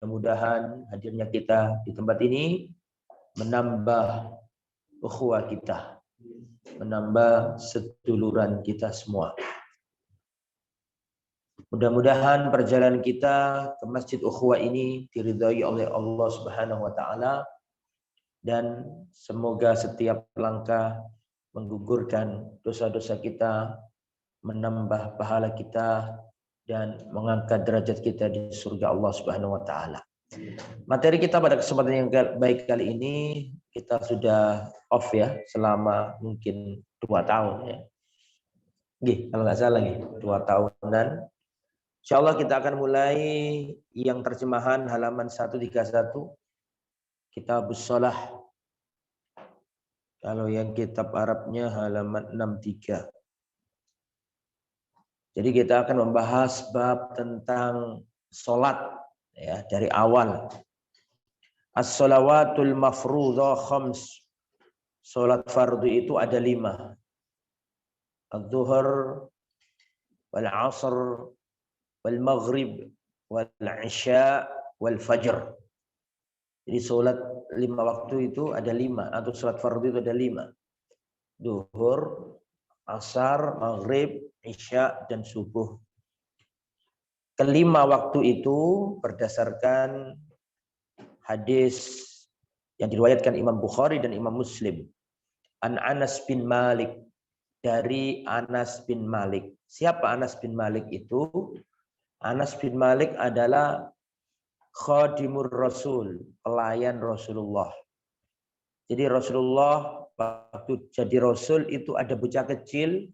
mudah-mudahan hadirnya kita di tempat ini menambah ukhuwah kita, menambah seduluran kita semua. Mudah-mudahan perjalanan kita ke Masjid Ukhuwah ini diridhai oleh Allah Subhanahu wa taala, dan semoga setiap langkah menggugurkan dosa-dosa kita, menambah pahala kita, dan mengangkat derajat kita di surga Allah Subhanahu wa taala. Materi kita pada kesempatan yang baik kali ini, kita sudah off ya selama mungkin 2 tahun ya. Kalau nggak salah 2 tahunan. Insyaallah kita akan mulai yang terjemahan halaman 131 Kitabus Shalah. Kalau yang kitab Arabnya halaman 63. Jadi kita akan membahas bab tentang salat ya dari awal. As-shalawatul mafrudhah khams. Salat fardu itu ada 5. Adz-dzuhur wal 'asr wal maghrib wal 'isya wal fajr. Jadi salat 5 waktu itu ada 5, atau salat fardu itu ada 5. Zuhur, asar, maghrib, isya, dan subuh. Kelima waktu itu berdasarkan hadis yang diriwayatkan Imam Bukhari dan Imam Muslim. An Anas bin Malik, dari Anas bin Malik. Siapa Anas bin Malik itu? Anas bin Malik adalah khadimur Rasul, pelayan Rasulullah. Jadi Rasulullah waktu jadi Rasul itu ada bocah kecil,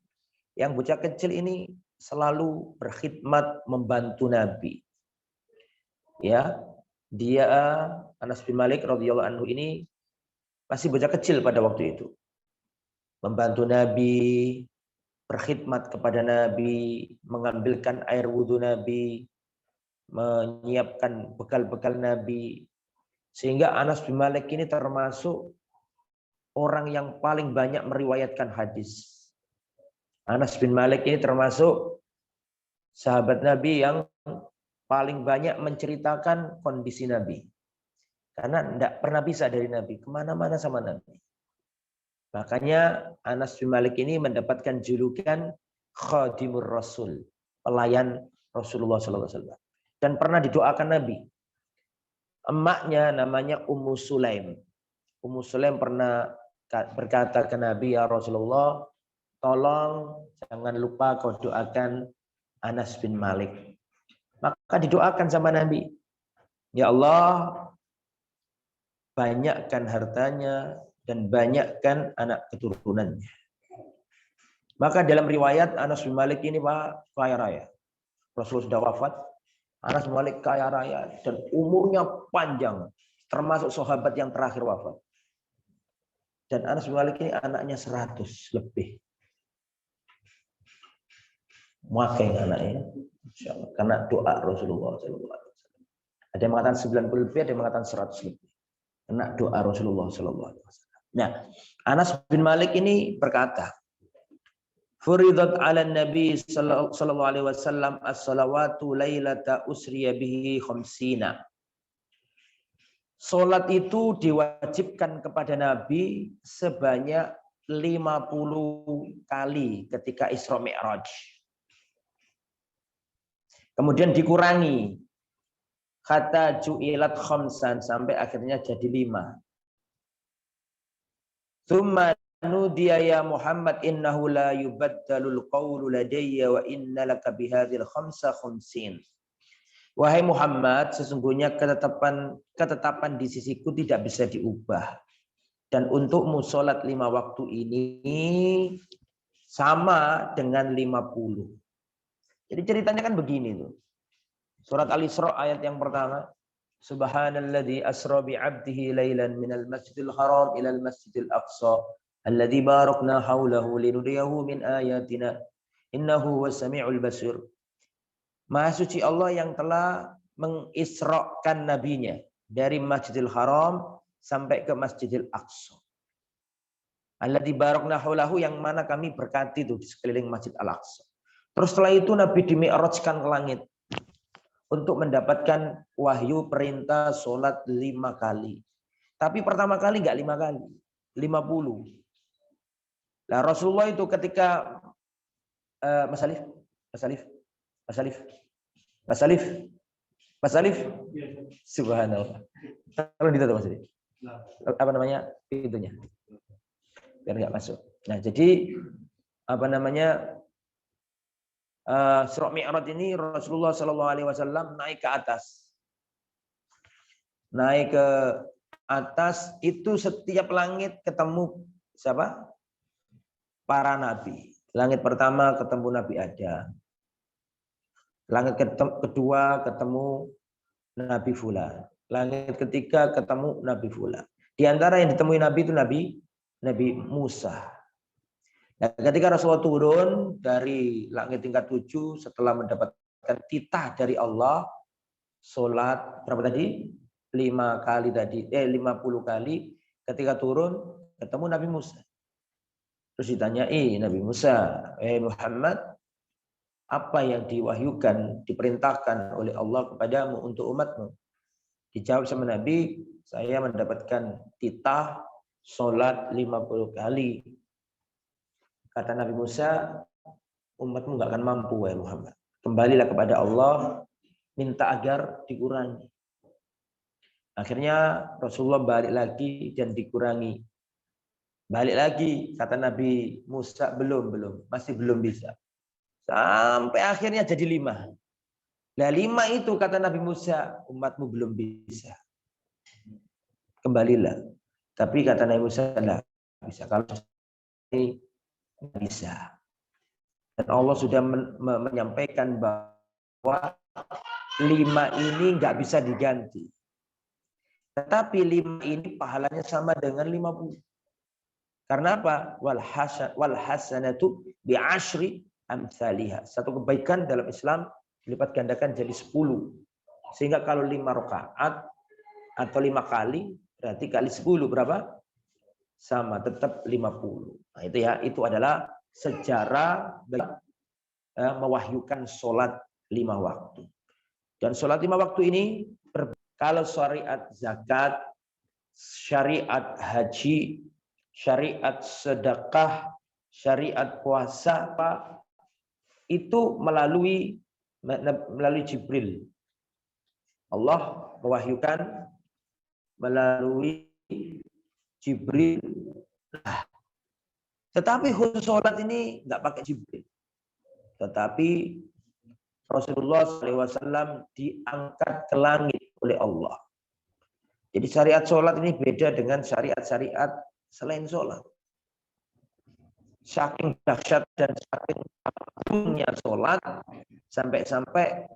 yang bocah kecil ini selalu berkhidmat membantu Nabi. Ya, dia Anas bin Malik radhiyallahu anhu ini masih bocah kecil pada waktu itu. Membantu Nabi, berkhidmat kepada Nabi, mengambilkan air wudhu Nabi, menyiapkan bekal-bekal Nabi. Sehingga Anas bin Malik ini termasuk orang yang paling banyak meriwayatkan hadis. Anas bin Malik ini termasuk sahabat Nabi yang paling banyak menceritakan kondisi Nabi. Karena tidak pernah bisa dari Nabi, kemana-mana sama Nabi. Makanya Anas bin Malik ini mendapatkan julukan Khadimur Rasul, pelayan Rasulullah SAW. Dan pernah didoakan Nabi. Emaknya namanya Ummu Sulaim. Ummu Sulaim pernah berkata ke Nabi, ya Rasulullah, tolong jangan lupa kau doakan Anas bin Malik. Maka didoakan sama Nabi. Ya Allah, banyakkan hartanya dan banyakkan anak keturunannya. Maka dalam riwayat Anas bin Malik ini Pak kaya raya. Rasulullah sudah wafat, Anas bin Malik kaya raya dan umurnya panjang, termasuk sahabat yang terakhir wafat. Dan Anas bin Malik ini anaknya 100 lebih. Makai anaknya, insyaallah, karena doa Rasulullah SAW. Ada yang mengatakan 90 lebih, ada yang mengatakan 100 lebih. Karena doa Rasulullah SAW. Nah, Anas bin Malik ini berkata, Furidat ala Nabi sallallahu alaihi wasallam as-salawatu lailata usriya bihi khamsina. Salat itu diwajibkan kepada Nabi sebanyak 50 kali ketika Isra Mi'raj. Kemudian dikurangi kata ju'ilat khamsan sampai akhirnya jadi 5. Tsumma nudiya ya Muhammad innahu la yubaddalul qawlu ladayya wa innalaka bihadhil khamsa khamsin. Wahai Muhammad, sesungguhnya ketetapan di sisiku tidak bisa diubah. Dan untukmu sholat 5 waktu ini sama dengan 50. Jadi ceritanya kan begini tuh. Surat Al-Isra ayat yang pertama. Subhanalladzi asra bi 'abdihi lailan minal masjidil haram ilal masjidil aqsa alladzi barakna haulahu linuriyahu min ayatina innahu huwas samiul basir. Maha suci Allah yang telah mengisrakan nabinya dari Masjidil Haram sampai ke Masjidil Aqsa. Alladzi barakna haulahu, yang mana kami berkati itu di sekeliling Masjid Al-Aqsa. Terus setelah itu Nabi dimi'rajkan ke langit. untuk mendapatkan wahyu perintah sholat 5 kali. Tapi pertama kali enggak 5 kali, 50. Nah, Rasulullah itu ketika Mas Alif, subhanallah. Kalau ditutup Mas Alif. Apa namanya pintunya? Biar enggak masuk. Nah, jadi apa namanya? Surah Mi'raj ini Rasulullah Shallallahu Alaihi Wasallam naik ke atas, itu setiap langit ketemu siapa? Para nabi. Langit pertama ketemu Nabi Adam, langit kedua ketemu Nabi Fulan, langit ketiga ketemu Nabi Fulan. Di antara yang ditemui Nabi itu Nabi Musa. Nah, ketika Rasulullah turun dari langit tingkat 7 setelah mendapatkan titah dari Allah, sholat berapa tadi? 5 kali tadi, 50 kali. Ketika turun ketemu Nabi Musa. Terus ditanyai Nabi Musa, Muhammad, apa yang diwahyukan, diperintahkan oleh Allah kepadamu untuk umatmu? Dijawab sama Nabi, saya mendapatkan titah sholat 50 kali. Kata Nabi Musa, umatmu nggak akan mampu, wahai Muhammad. Kembalilah kepada Allah, minta agar dikurangi. Akhirnya Rasulullah balik lagi dan dikurangi. Balik lagi, kata Nabi Musa, belum, masih belum bisa. Sampai akhirnya jadi 5. Nah 5 itu kata Nabi Musa, umatmu belum bisa. Kembalilah. Tapi kata Nabi Musa, enggak bisa. Kalau ini bisa. Dan Allah sudah menyampaikan bahwa 5 ini nggak bisa diganti. Tetapi 5 ini pahalanya sama dengan 50. Karena apa? Wal hasanatu bi'ashri amsalihha. Satu kebaikan dalam Islam dilipat gandakan jadi 10. Sehingga kalau 5 rakaat atau 5 kali berarti kali 10 berapa? Sama, tetap 50. Nah, itu ya, itu adalah sejarah mewahyukan sholat 5 waktu. Dan sholat 5 waktu ini, kalau syariat zakat, syariat haji, syariat sedekah, syariat puasa, itu melalui Jibril. Allah mewahyukan melalui Jibril. Nah, tetapi khusus sholat ini nggak pakai Jibril. Tetapi Rasulullah SAW diangkat ke langit oleh Allah. Jadi syariat sholat ini beda dengan syariat-syariat selain sholat. Saking dahsyat dan saking agungnya sholat, sampai-sampai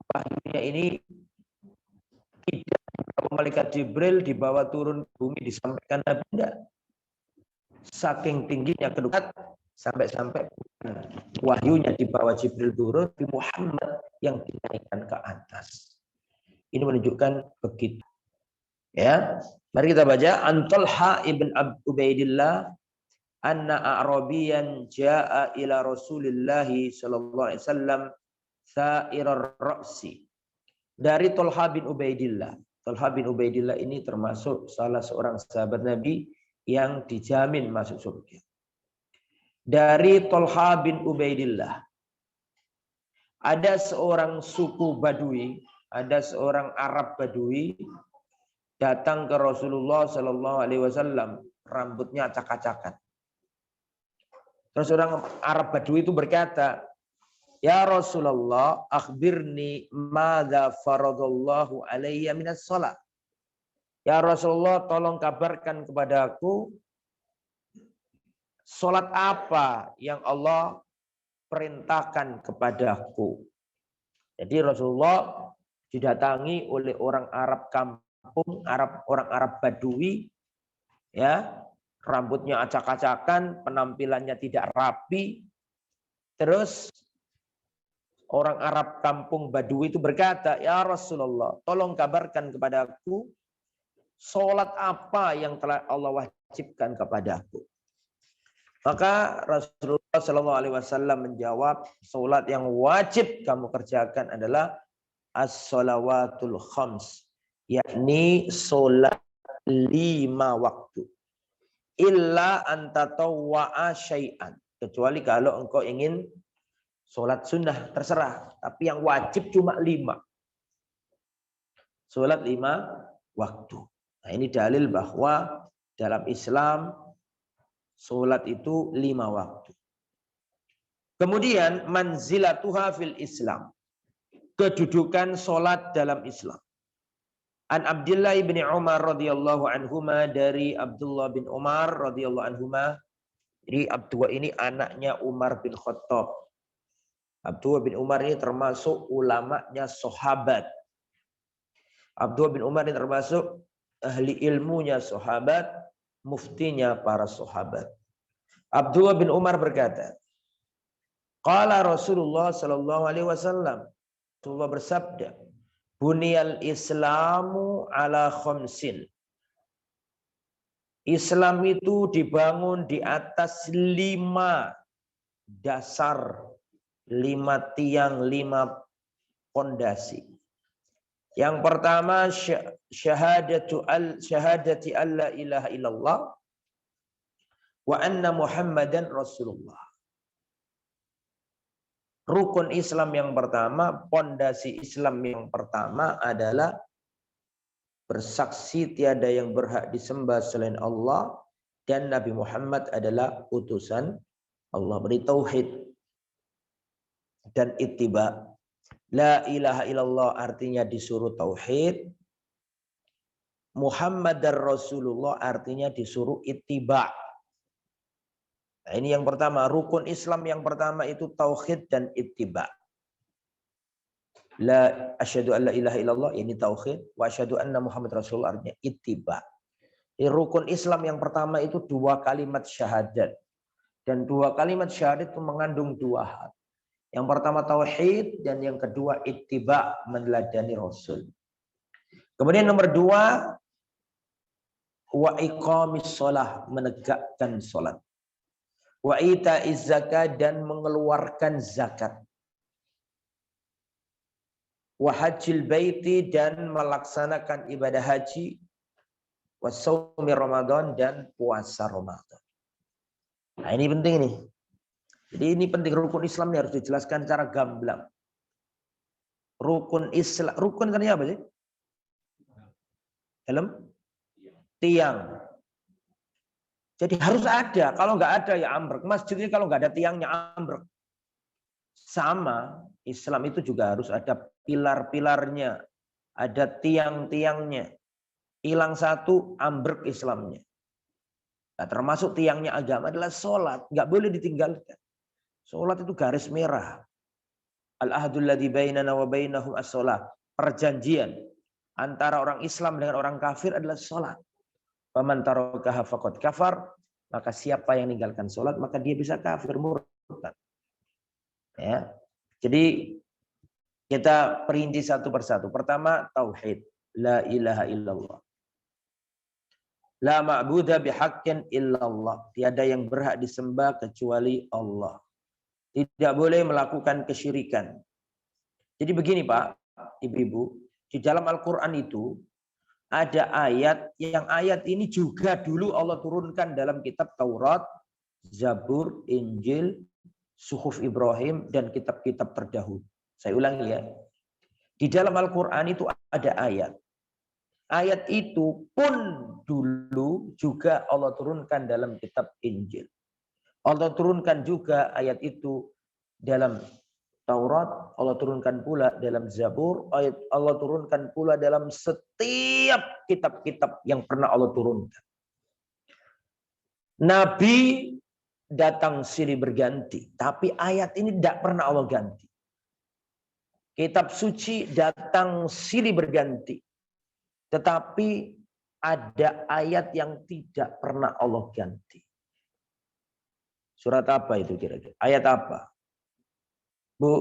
wahyunya ini tidak malaikat Jibril dibawa turun ke bumi disampaikan Nabi, tidak. Saking tingginya kedudukan sampai-sampai wahyunya dibawa Jibril turun di Muhammad yang dinaikkan ke atas. Ini menunjukkan begitu. Ya, mari kita baca An Talha ibn Ubaidillah anna a'rabiyan jaa ila Rasulillah sallallahu alaihi wasallam sa'irar ra'si. Dari Talha bin Ubaidillah. Talha bin Ubaidillah ini termasuk salah seorang sahabat Nabi yang dijamin masuk surga. Dari Talha bin Ubaidillah, ada seorang suku Badui, ada seorang Arab Badui datang ke Rasulullah Sallallahu Alaihi Wasallam, rambutnya acak-acakan. Terus orang Arab Badui itu berkata, Ya Rasulullah, akhbirni madza faradallahu alayya minas shalah. Ya Rasulullah, tolong kabarkan kepadaku salat apa yang Allah perintahkan kepadaku. Jadi Rasulullah didatangi oleh orang Arab kampung, orang Arab Badui, ya, rambutnya acak-acakan, penampilannya tidak rapi. Terus orang Arab kampung Badui itu berkata, Ya Rasulullah, tolong kabarkan kepadaku sholat apa yang telah Allah wajibkan kepadaku. Maka Rasulullah Shallallahu Alaihi Wasallam menjawab, salat yang wajib kamu kerjakan adalah as-shalawatul khams, yakni salat 5 waktu. Illa antatawwa'a syai'an, kecuali kalau engkau ingin salat sunnah, terserah. Tapi yang wajib cuma 5. Salat 5 waktu. Nah, ini dalil bahwa dalam Islam salat itu 5 waktu. Kemudian manzilatuha fil Islam, kedudukan salat dalam Islam. An Abdullah bin Umar radhiyallahu anhuma, dari Abdullah bin Umar radhiyallahu anhuma. Jadi Abdullah ini anaknya Umar bin Khattab. Abdullah bin Umar ini termasuk ulamanya sahabat. Abdullah bin Umar ini termasuk ahli ilmunya sahabat, muftinya para sahabat. Abdullah bin Umar berkata, qala Rasulullah sallallahu alaihi wasallam, Rasulullah bersabda, buniyal Islamu ala khamsin. Islam itu dibangun di atas 5 dasar, 5 tiang, 5 pondasi. Yang pertama syahadati alla ilaha illallah wa anna Muhammadan Rasulullah. Rukun Islam yang pertama, pondasi Islam yang pertama adalah bersaksi tiada yang berhak disembah selain Allah dan Nabi Muhammad adalah utusan Allah. Beri tauhid dan ittiba. La ilaha illallah artinya disuruh tauhid. Muhammad dan Rasulullah artinya disuruh ittiba. Nah, ini yang pertama, rukun Islam yang pertama itu tauhid dan ittiba. La asyhadu an la ilaha illallah, ini tauhid, wa asyhadu anna Muhammad Rasulullah artinya ittiba. Di rukun Islam yang pertama itu 2 kalimat syahadat. Dan 2 kalimat syahadat itu mengandung 2 hal. Yang pertama tauhid dan yang kedua ittiba, meneladani Rasul. Kemudian nomor 2, wa iqamis shalah, menegakkan salat. Wa ita'iz zakat, dan mengeluarkan zakat. Wa hajjil baiti, dan melaksanakan ibadah haji. Wa shaumi Ramadan, dan puasa Ramadan. Nah, ini penting nih. Jadi ini penting, rukun Islam ini harus dijelaskan secara gamblang. Rukun Islam, rukun artinya apa sih? Helm? Tiang. Jadi harus ada, kalau nggak ada ya ambruk. Masjid ini kalau nggak ada tiangnya ambruk. Sama, Islam itu juga harus ada pilar-pilarnya, ada tiang-tiangnya. Hilang satu, ambruk Islamnya. Nah, termasuk tiangnya agama adalah sholat, nggak boleh ditinggalkan. Sholat itu garis merah. Al-ahdul ladzi bainana wa bainahum as-shalah. Perjanjian antara orang Islam dengan orang kafir adalah sholat. Faman tarakaha faqad kafar, maka siapa yang meninggalkan sholat maka dia bisa kafir, murtad. Ya. Jadi kita perinci satu persatu. Pertama tauhid, la ilaha illallah. La ma'budu bihaqqin illallah. Tiada yang berhak disembah kecuali Allah. Tidak boleh melakukan kesyirikan. Jadi begini Pak, Ibu-ibu, di dalam Al-Qur'an itu ada ayat, yang ayat ini juga dulu Allah turunkan dalam kitab Taurat, Zabur, Injil, Suhuf Ibrahim, dan kitab-kitab terdahulu. Saya ulangi ya. Di dalam Al-Quran itu ada ayat. Ayat itu pun dulu juga Allah turunkan dalam kitab Injil. Allah turunkan juga ayat itu dalam Taurat, Allah turunkan pula dalam Zabur, Allah turunkan pula dalam setiap kitab-kitab yang pernah Allah turunkan. Nabi datang silih berganti, tapi ayat ini tidak pernah Allah ganti. Kitab suci datang silih berganti, tetapi ada ayat yang tidak pernah Allah ganti. Surat apa itu kira-kira? Ayat apa? Bu,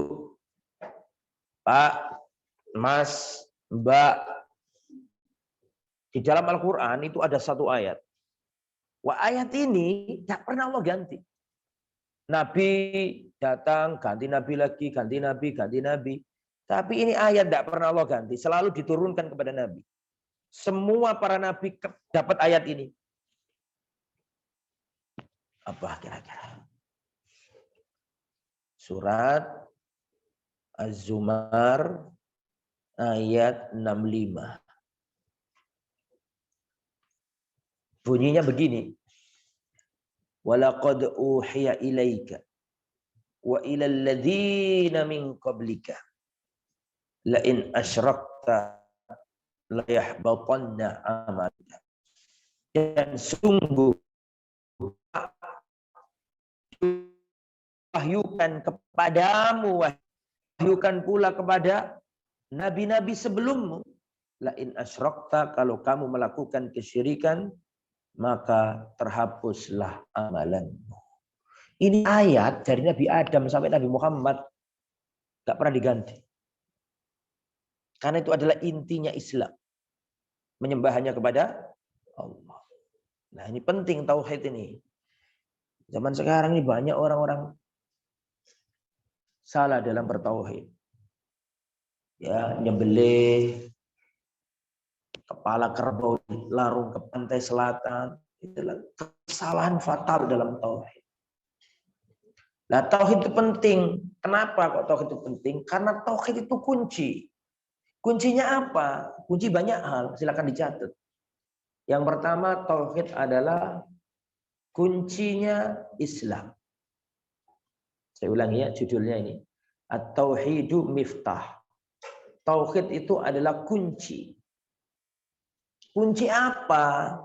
Pak, Mas, Mbak. Di dalam Al-Quran itu ada satu ayat. Wah, ayat ini tidak pernah Allah ganti. Nabi datang, ganti Nabi lagi, ganti Nabi, ganti Nabi. Tapi ini ayat tidak pernah Allah ganti. Selalu diturunkan kepada Nabi. Semua para Nabi dapat ayat ini. Apa kira-kira? Surat Az-Zumar ayat 65. Bunyinya begini. Walaqad uhiya ilaika wa ilal ladzina min qablika la in asyrakta la yahbatanna amaluka. Dan sungguh wahyukan kepadamu, wahyukan pula kepada nabi-nabi sebelummu, la in asyrakta, kalau kamu melakukan kesyirikan maka terhapuslah amalanmu. Ini ayat dari Nabi Adam sampai Nabi Muhammad gak pernah diganti. Karena itu adalah intinya Islam. Menyembah hanya kepada Allah. Nah, ini penting tauhid ini. Zaman sekarang ini banyak orang-orang salah dalam bertauhid. Ya, nyembelih kepala kerbau larung ke pantai selatan. Itulah kesalahan fatal dalam tauhid. Nah, tauhid itu penting. Kenapa kok tauhid itu penting? Karena tauhid itu kunci. Kuncinya apa? Kunci banyak hal, silakan dicatat. Yang pertama, tauhid adalah kuncinya Islam. Saya ulangi ya, judulnya ini. At-tauhidu miftah. Tauhid itu adalah kunci. Kunci apa?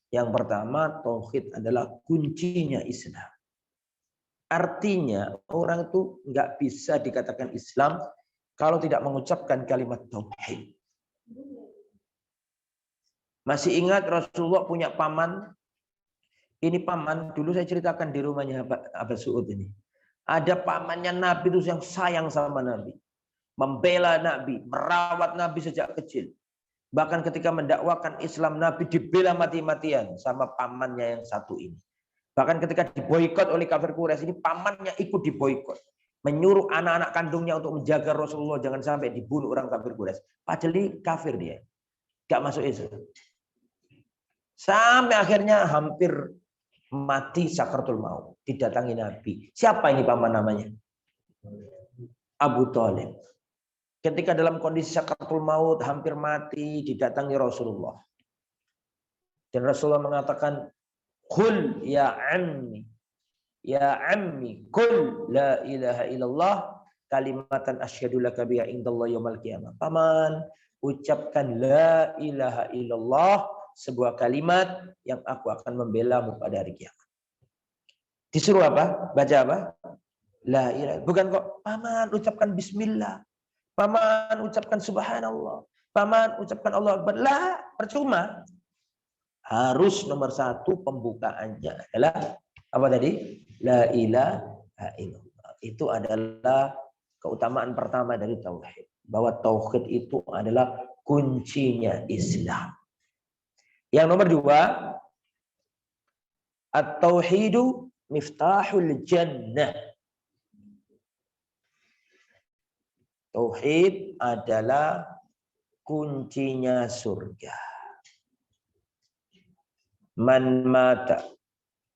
Yang pertama, tauhid adalah kuncinya Islam. Artinya, orang itu nggak bisa dikatakan Islam kalau tidak mengucapkan kalimat tauhid. Masih ingat Rasulullah punya paman? Ini paman, dulu saya ceritakan di rumahnya Abah Suud ini. Ada pamannya Nabi itu yang sayang sama Nabi. Membela Nabi, merawat Nabi sejak kecil. Bahkan ketika mendakwakan Islam, Nabi dibela mati-matian sama pamannya yang satu ini. Bahkan ketika diboikot oleh kafir Quraisy, ini pamannya ikut diboikot. Menyuruh anak-anak kandungnya untuk menjaga Rasulullah jangan sampai dibunuh orang kafir Quraisy. Padahal ini kafir dia. Gak masuk Islam. Sampai akhirnya hampir mati sakaratul maut. Didatangi Nabi. Siapa ini paman namanya? Abu Thalib. Ketika dalam kondisi sakaratul maut, hampir mati, didatangi Rasulullah. Dan Rasulullah mengatakan, "Qul ya ammi, ya ammi, qul la ilaha illallah, kalimatan asyhadu laka biha indallahi yaumil qiyamah." Paman, ucapkan la ilaha illallah, sebuah kalimat yang aku akan membelamu pada hari kiamat. Disuruh apa? Baca apa? La ilaha. Bukan kok, paman ucapkan bismillah. Paman ucapkan subhanallah. Paman ucapkan Allah Akbar. Lah, percuma. Harus nomor satu pembukaannya adalah apa tadi? La ilaha illallah. Itu adalah keutamaan pertama dari tauhid. Bahwa tauhid itu adalah kuncinya Islam. Yang nomor dua, at-tauhidu miftahul jannah. Tauhid adalah kuncinya surga. Man mata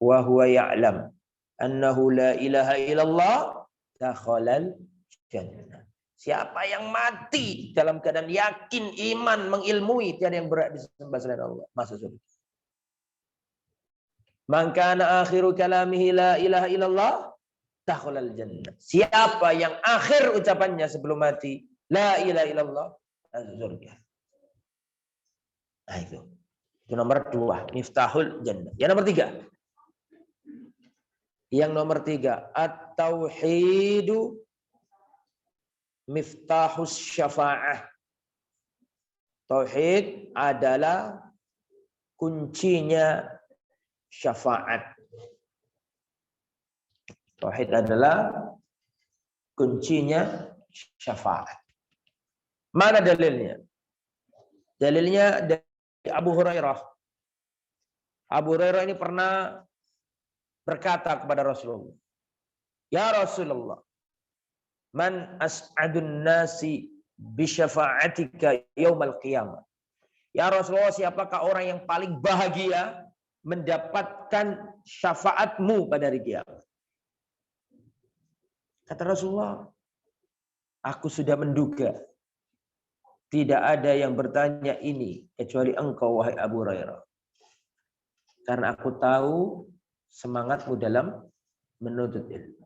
wa huwa ya'lam annahu la ilaha illallah dakhalal jannah. Siapa yang mati dalam keadaan yakin, iman, mengilmui tiada yang berhak disembah selain Allah, masuk surga. Man kana akhiru kalamihi la ilaha illallah dakhalal jannah. Siapa yang akhir ucapannya sebelum mati la ilaha illallah, masuk surga. Nah itu nomor dua, miftahul jannah. Yang nomor tiga. Yang nomor tiga, at-tauhidu miftahus syafa'ah. Tauhid adalah kuncinya syafaat. Tauhid adalah kuncinya syafaat. Mana dalilnya? Dalilnya dari Abu Hurairah. Abu Hurairah ini pernah berkata kepada Rasulullah, Ya Rasulullah, man as'adun nasi bisyafa'atika yaumal qiyamah. Ya Rasulullah, siapakah orang yang paling bahagia mendapatkan syafaatmu pada hari kiamat? Kata Rasulullah, aku sudah menduga tidak ada yang bertanya ini kecuali engkau, wahai Abu Hurairah. Karena aku tahu semangatmu dalam menuntut ilmu.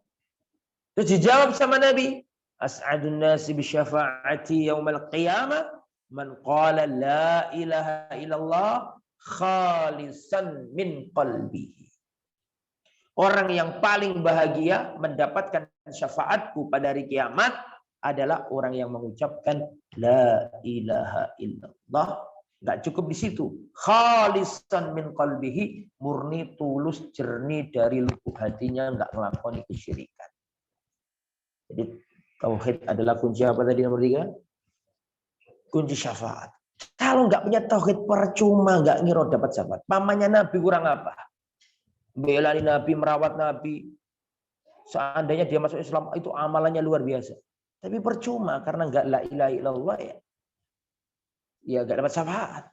Terus dijawab sama Nabi, as'adun nasi bisyafa'ati yaumal qiyamah man qala la ilaha illallah khalisan min qalbihi. Orang yang paling bahagia mendapatkan syafaatku pada hari kiamat adalah orang yang mengucapkan la ilaha illallah. Enggak cukup di situ. Khalisan min qalbihi, murni, tulus, jernih dari lubuk hatinya, enggak ngelakoni kesyirikan. Jadi tauhid adalah kunci apa tadi nomor 3? Kunci syafaat. Kalau enggak punya tauhid percuma, enggak ngira dapat syafaat. Pamannya Nabi kurang apa? Belani Nabi, merawat Nabi. Seandainya dia masuk Islam, itu amalannya luar biasa. Tapi percuma karena enggak la ilaha illallah ya enggak dapat syafaat.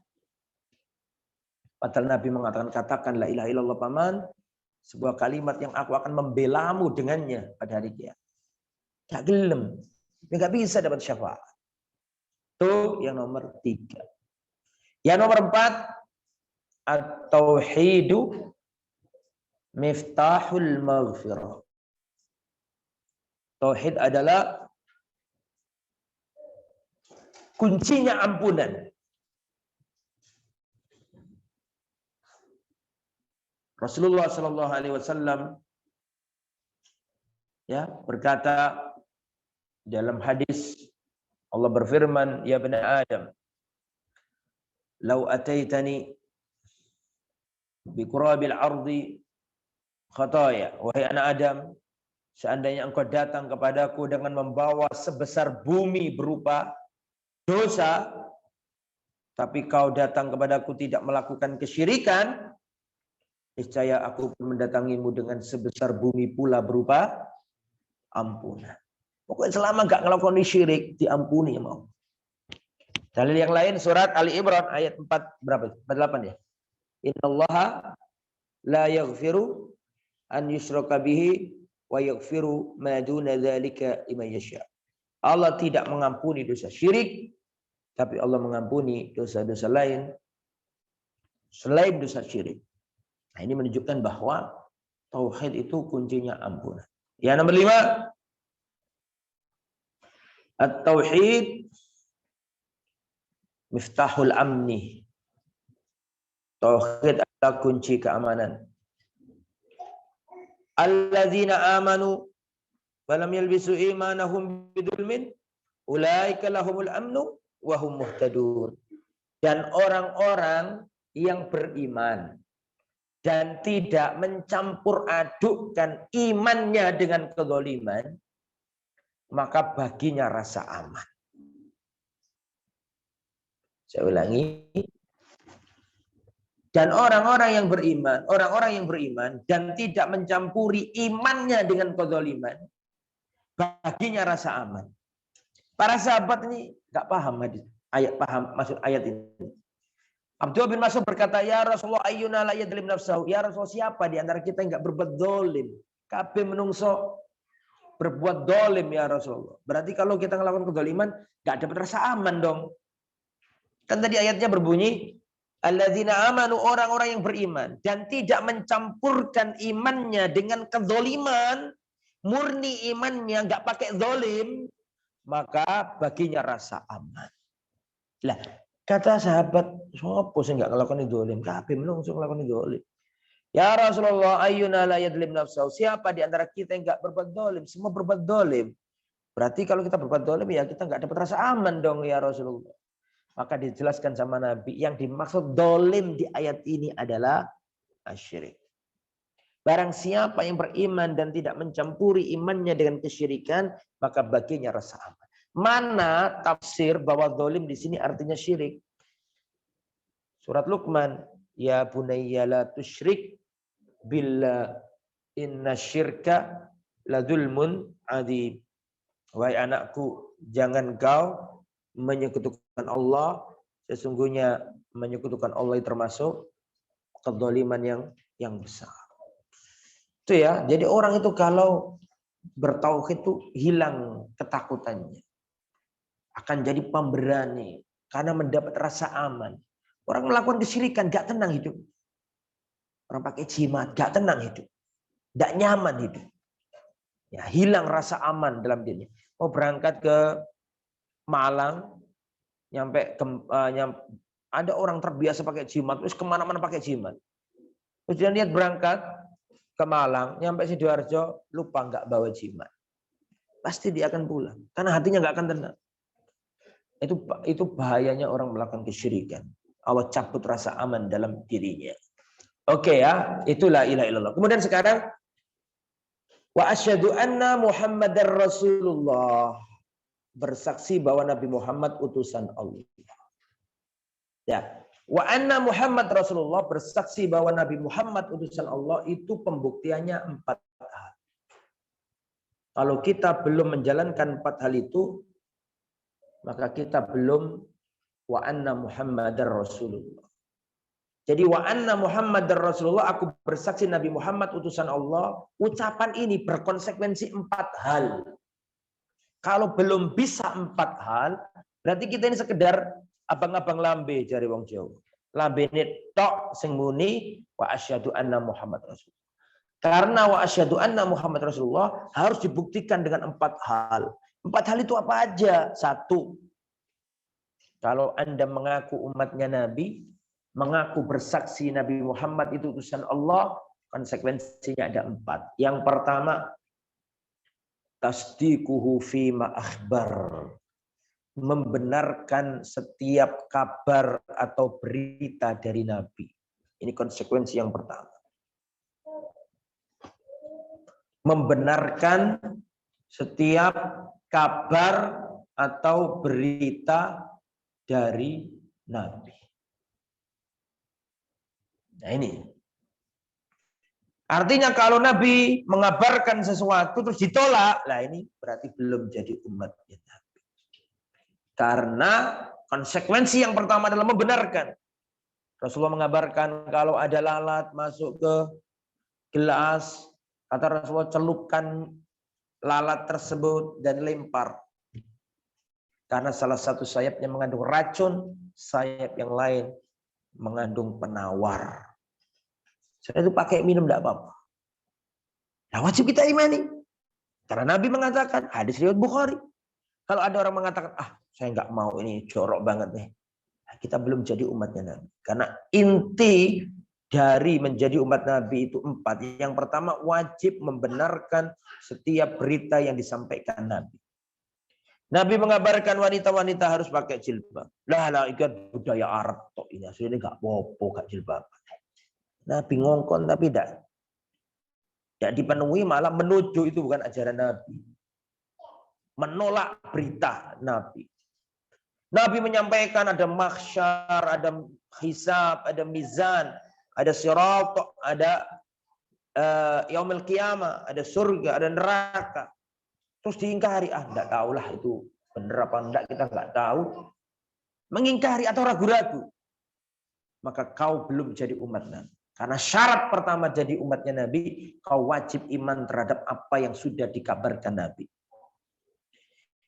Padahal Nabi mengatakan, katakan la ilaha illallah paman, sebuah kalimat yang aku akan membelamu dengannya pada hari kiamat. Enggak gelem, enggak bisa dapat syafaat. Itu yang nomor 3. Yang nomor 4, at-tauhidu miftahul maghfirah. Tauhid adalah kuncinya ampunan. Rasulullah sallallahu alaihi wasallam ya berkata dalam hadis, Allah berfirman, ya bani Adam, lau ataitani bi qurabil ardi khataya, wahai anak Adam, seandainya engkau datang kepadaku dengan membawa sebesar bumi berupa dosa, tapi kau datang kepadaku tidak melakukan kesyirikan, niscaya aku pun mendatangimu dengan sebesar bumi pula berupa ampunan. Pokoknya selama enggak ngelakukan syirik, diampuni mau. Dalil yang lain surat Ali Imran ayat 4 berapa? 48 ya. Innallaha la yaghfiru an yushraka bihi wa yaghfiru ma duna dzalika liman yasha. Allah tidak mengampuni dosa syirik, tapi Allah mengampuni dosa-dosa lain selain dosa syirik. Nah, ini menunjukkan bahwa tauhid itu kuncinya ampunan. Yang nomor 5, at-tauhid miftahul amni. Tauhid adalah kunci keamanan. Alladzina amanu wa lam yalbisu imanahum bidzulmin ulaika lahumul amnu wa hum muhtadun. Dan orang-orang yang beriman dan tidak mencampur adukkan imannya dengan kezaliman, maka baginya rasa aman. Saya ulangi. Dan orang-orang yang beriman dan tidak mencampuri imannya dengan kezaliman, baginya rasa aman. Para sahabat ini enggak paham maksud ayat ini. Abdullah bin Mas'ud berkata, ya Rasulullah ayyuna la yadlim nafsahu. Ya Rasulullah, siapa di antara kita yang enggak berbuat dolim? Kabeh menungso berbuat dolim ya Rasulullah. Berarti kalau kita melakukan kezaliman, enggak dapat rasa aman dong. Kan tadi ayatnya berbunyi, alladzina amanu, orang-orang yang beriman dan tidak mencampurkan imannya dengan kezaliman, murni imannya enggak pakai zalim, maka baginya rasa aman. Lah, kata sahabat, sopo sing enggak ngelakuin zalim? Kabeh menungso ngelakuin zalim. Ya Rasulullah, ayyuna la yadlim nafsahu. Siapa di antara kita yang enggak berbuat zalim? Semua berbuat zalim. Berarti kalau kita berbuat zalim ya kita enggak dapat rasa aman dong ya Rasulullah. Maka dijelaskan sama Nabi, yang dimaksud dolim di ayat ini adalah syirik. Barang siapa yang beriman dan tidak mencampuri imannya dengan kesyirikan, maka baginya rasa aman. Mana tafsir bahwa dolim di sini artinya syirik? Surat Luqman, ya bunayya la tusyrik billah inna syirka ladzulmun adzim. Wahai anakku, jangan kau menyekutukan Allah. Sesungguhnya menyekutukan Allah termasuk kezaliman yang besar. Itu ya. Jadi orang itu kalau bertauhid itu hilang ketakutannya. Akan jadi pemberani karena mendapat rasa aman. Orang melakukan kesyirikan gak tenang hidup. Orang pakai jimat gak tenang hidup. Gak nyaman hidup. Ya, hilang rasa aman dalam dirinya. Mau berangkat ke Malang, ada orang terbiasa pakai jimat, terus kemana-mana pakai jimat. Terus dia lihat berangkat ke Malang, nyampe Sidoarjo, lupa nggak bawa jimat. Pasti dia akan pulang, karena hatinya nggak akan tenang. Itu bahayanya orang melakukan kesyirikan. Allah cabut rasa aman dalam dirinya. Oke ya, itulah ilaha illallah. Kemudian sekarang wa asyhadu anna Muhammadar Rasulullah, bersaksi bahwa Nabi Muhammad utusan Allah. Ya, wa anna Muhammad Rasulullah, bersaksi bahwa Nabi Muhammad utusan Allah, itu pembuktiannya 4 hal. Kalau kita belum menjalankan 4 hal itu, maka kita belum wa anna Muhammadar Rasulullah. Jadi wa anna Muhammadar Rasulullah, aku bersaksi Nabi Muhammad utusan Allah. Ucapan ini berkonsekuensi 4 hal. Kalau belum bisa 4 hal, berarti kita ini sekedar abang-abang lambe jari wong Jawa. Lambe ini tok sing muni wa asyhadu anna Muhammad Rasulullah. Karena wa asyhadu anna Muhammad Rasulullah harus dibuktikan dengan 4 hal. 4 hal itu apa aja? 1. Kalau Anda mengaku umatnya Nabi, mengaku bersaksi Nabi Muhammad itu utusan Allah, konsekuensinya ada 4. Yang pertama, tasdiquhu fima akhbar, membenarkan setiap kabar atau berita dari Nabi. Ini konsekuensi yang pertama. Membenarkan setiap kabar atau berita dari Nabi. Nah ini. Artinya kalau Nabi mengabarkan sesuatu terus ditolak, lah ini berarti belum jadi umatnya Nabi. Karena konsekuensi yang pertama adalah membenarkan. Rasulullah mengabarkan kalau ada lalat masuk ke gelas, kata Rasulullah celupkan lalat tersebut dan lempar. Karena salah satu sayapnya mengandung racun, sayap yang lain mengandung penawar. Saya itu pakai minum tidak apa-apa. Nah, wajib kita imani. Karena Nabi mengatakan, hadis riwayat Bukhari. Kalau ada orang mengatakan, saya nggak mau, ini jorok banget nih. Nah, kita belum jadi umatnya Nabi. Karena inti dari menjadi umat Nabi itu 4. Yang pertama, wajib membenarkan setiap berita yang disampaikan Nabi. Nabi mengabarkan wanita-wanita harus pakai jilbab. Lah, itu budaya Arab. Ini aslinya nggak apa-apa, gak jilbab. Nabi ngongkon tapi tidak dipenuhi, malah menuju itu bukan ajaran Nabi. Menolak berita Nabi. Nabi menyampaikan ada mahsyar, ada hisab, ada mizan, ada sirat, ada yaumil qiyamah, ada surga, ada neraka. Terus diingkari, enggak tahulah itu benar apa enggak, kita enggak tahu. Mengingkari atau ragu-ragu. Maka kau belum jadi umat Nabi. Karena syarat pertama jadi umatnya Nabi, kau wajib iman terhadap apa yang sudah dikabarkan Nabi.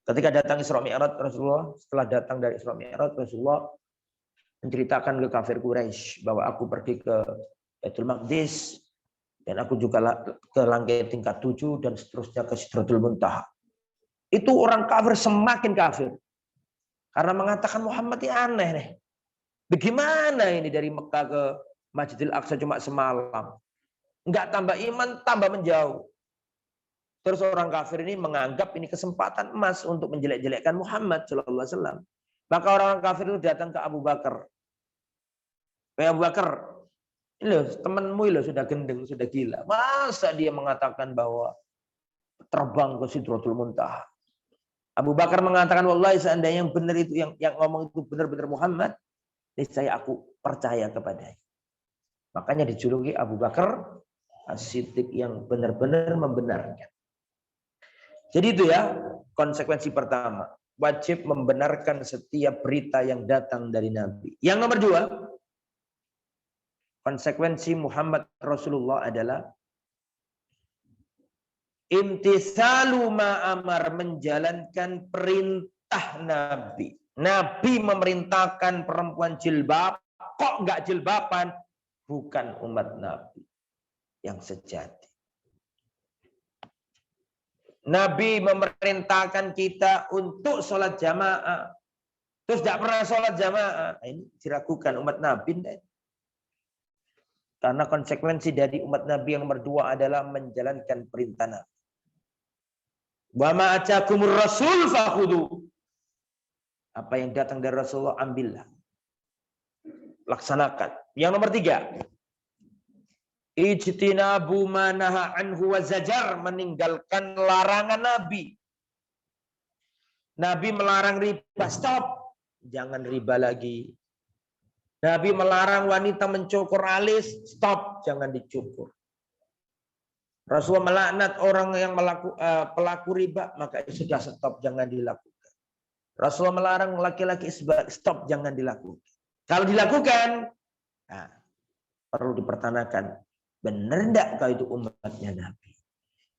Ketika datang Isra Mi'raj Rasulullah, setelah datang dari Isra Mi'raj Rasulullah menceritakan ke kafir Quraisy bahwa aku pergi ke Baitul Maqdis dan aku juga ke langit tingkat 7 dan seterusnya ke Sidratul Muntaha. Itu orang kafir semakin kafir. Karena mengatakan Muhammad ini aneh nih. Bagaimana ini dari Mekah ke Masjidil Aqsa cuma semalam. Enggak tambah iman, tambah menjauh. Terus orang kafir ini menganggap ini kesempatan emas untuk menjelek-jelekkan Muhammad sallallahu alaihi wasallam. Maka orang kafir itu datang ke Abu Bakar. Abu Bakar, ini loh, temanmu loh sudah gendeng, sudah gila. Masa dia mengatakan bahwa terbang ke Sidratul Muntaha? Abu Bakar mengatakan, wallahi seandainya yang benar itu, yang ngomong itu benar-benar Muhammad, niscaya aku percaya kepadanya. Makanya dijuluki Abu Bakar As-Siddiq, yang benar-benar membenarkan. Jadi itu ya konsekuensi pertama. Wajib membenarkan setiap berita yang datang dari Nabi. Yang nomor dua, konsekuensi Muhammad Rasulullah adalah imtisalu ma'amar, menjalankan perintah Nabi. Nabi memerintahkan perempuan jilbab, kok nggak jilbaban? Bukan umat Nabi yang sejati. Nabi memerintahkan kita untuk sholat jamaah. Terus tidak pernah sholat jamaah. Ini diragukan umat Nabi. Karena konsekuensi dari umat Nabi yang nomor dua adalah menjalankan perintah Nabi. Wa ma atakumur rasul fakhudu. Apa yang datang dari Rasulullah ambillah. Laksanakan. Yang nomor tiga. Ijtinabu ma naha anhu wa zajar, meninggalkan larangan Nabi. Nabi melarang riba, stop. Jangan riba lagi. Nabi melarang wanita mencukur alis, stop. Jangan dicukur. Rasulullah melaknat orang yang pelaku riba, maka sudah stop, jangan dilakukan. Rasulullah melarang laki-laki stop, jangan dilakukan. Kalau dilakukan, nah, perlu dipertanyakan. Benar enggak kau itu umatnya Nabi?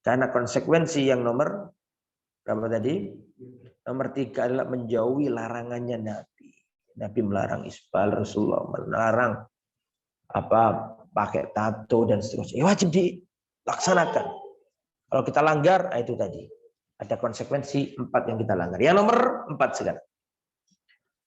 Karena konsekuensi yang nomor berapa tadi? Nomor 3 adalah menjauhi larangannya Nabi. Nabi melarang isbal, Rasulullah melarang pakai tato dan seterusnya. Wajib dilaksanakan. Kalau kita langgar, itu tadi. Ada konsekuensi 4 yang kita langgar. Yang nomor 4 sekarang.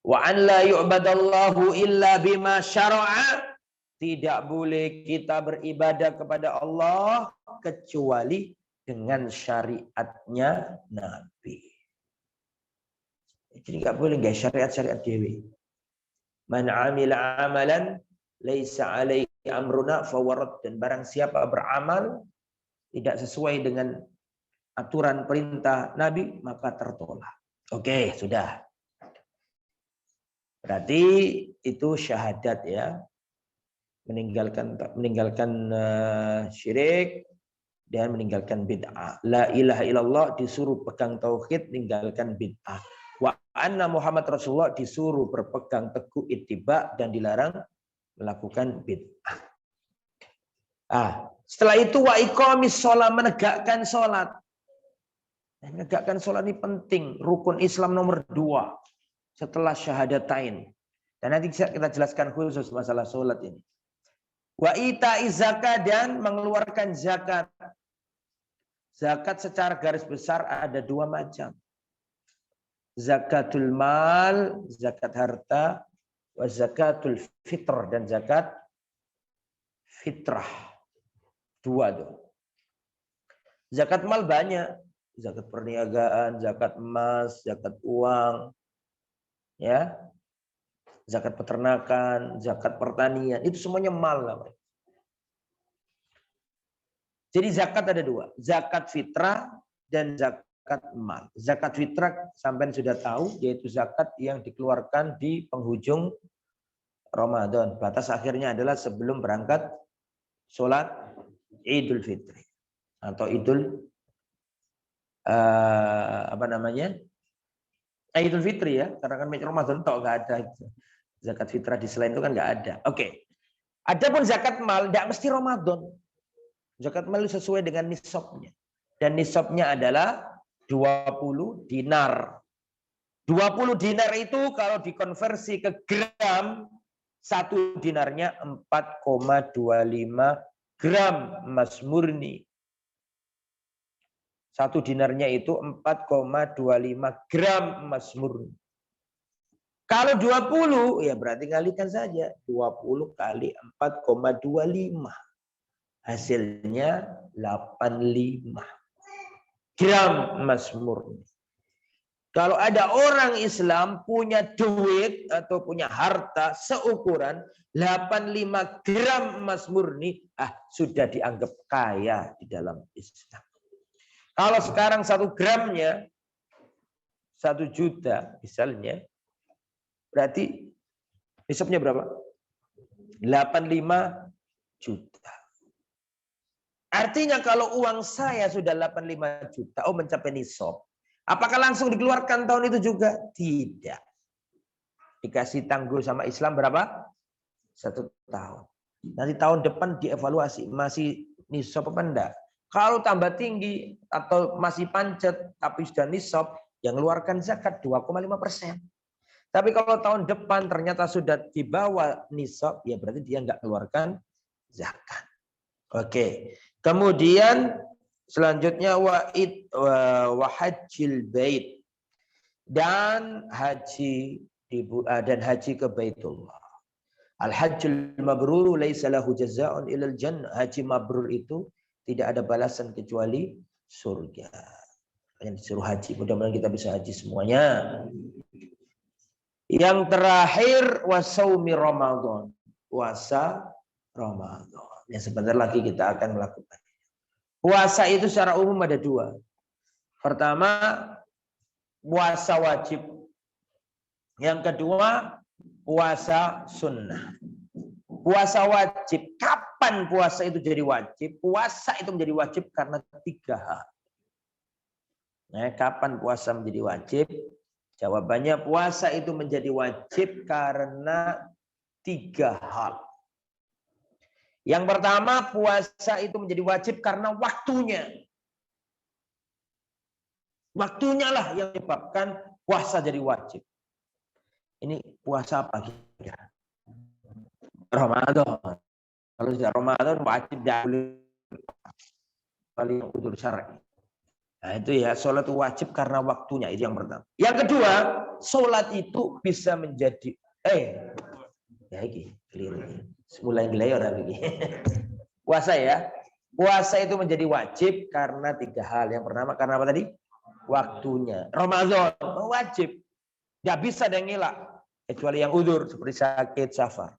Wa an la yu'badallahu illa bima syara'a. Tidak boleh kita beribadah kepada Allah kecuali dengan syariatnya Nabi. Jadi nggak boleh guys, syariat dewi. Man amila amalan laisa alaihi amruna fawarad, dan barang siapa beramal tidak sesuai dengan aturan perintah Nabi maka tertolak. Oke, sudah. Berarti itu syahadat ya. Meninggalkan syirik dan meninggalkan bid'ah. La ilaha illallah disuruh pegang tauhid, tinggalkan bid'ah. Wa anna Muhammad Rasulullah disuruh berpegang teguh ittiba dan dilarang melakukan bid'ah. Setelah itu wa iqamis shalah, menegakkan salat. Menegakkan salat ini penting, rukun Islam nomor 2 setelah syahadatain. Dan nanti kita jelaskan khusus masalah salat ini. Wa ita'iz zakat, dan mengeluarkan zakat. Zakat secara garis besar ada 2 macam. Zakatul mal, zakat harta, wa zakatul fitr, dan zakat fitrah. 2 tuh. Zakat mal banyak, zakat perniagaan, zakat emas, zakat uang, ya. Zakat peternakan, zakat pertanian, itu semuanya mal namanya. Jadi zakat ada 2, zakat fitrah dan zakat mal. Zakat fitrah sampai sudah tahu, yaitu zakat yang dikeluarkan di penghujung Ramadan. Batas akhirnya adalah sebelum berangkat sholat Idul Fitri atau Idul Idul Fitri ya, karena kan Ramadan tok nggak ada itu. Zakat fitrah di selain itu kan nggak ada. Oke. Adapun zakat mal tidak mesti Ramadan. Zakat mal sesuai dengan nisabnya. Dan nisabnya adalah 20 dinar. 20 dinar itu kalau dikonversi ke gram, 1 dinarnya 4,25 gram emas murni. 1 dinarnya itu 4,25 gram emas murni. Kalau 20 ya berarti kalikan saja 20 kali 4,25. Hasilnya 85 gram emas murni. Kalau ada orang Islam punya duit atau punya harta seukuran 85 gram emas murni, sudah dianggap kaya di dalam Islam. Kalau sekarang 1 gramnya 1 juta misalnya, berarti nisabnya berapa? 85 juta. Artinya kalau uang saya sudah 85 juta, mencapai nisab, apakah langsung dikeluarkan tahun itu juga? Tidak. Dikasih tangguh sama Islam berapa? 1 tahun. Nanti tahun depan dievaluasi, masih nisab apa enggak? Kalau tambah tinggi atau masih pancet tapi sudah nisab, yang mengeluarkan zakat 2,5%. Tapi kalau tahun depan ternyata sudah di bawah nisab, ya berarti dia enggak keluarkan zakat. Oke. Kemudian selanjutnya wa hajjil bait, dan haji ke Baitullah. Al-hajjul mabrur laisa lahu jazaa'un ilal jannah. Haji mabrur itu tidak ada balasan kecuali surga. Yang disuruh haji, mudah-mudahan kita bisa haji semuanya. Yang terakhir wasaumi Ramadan, puasa Ramadan. Yang sebentar lagi kita akan melakukan. Puasa itu secara umum ada 2. Pertama, puasa wajib. Yang kedua, puasa sunnah. Puasa wajib. Kapan puasa itu jadi wajib? Puasa itu menjadi wajib karena 3 hal. Nah, kapan puasa menjadi wajib? Jawabannya puasa itu menjadi wajib karena 3 hal. Yang pertama, puasa itu menjadi wajib karena waktunya. Waktunya lah yang menyebabkan puasa jadi wajib. Ini puasa apa kira? Ramadan. Kalau sudah Ramadan wajib paling udzur syar'i. Nah itu ya, sholat itu wajib karena waktunya, itu yang pertama. Yang kedua, sholat itu bisa menjadi ya iki keliru. Mulai gila ya orang ini. Puasa ya. Puasa itu menjadi wajib karena 3 hal. Yang pertama karena apa tadi? Waktunya. Ramadan wajib. Nggak bisa ada yang ngelak. Kecuali yang udzur seperti sakit, safar.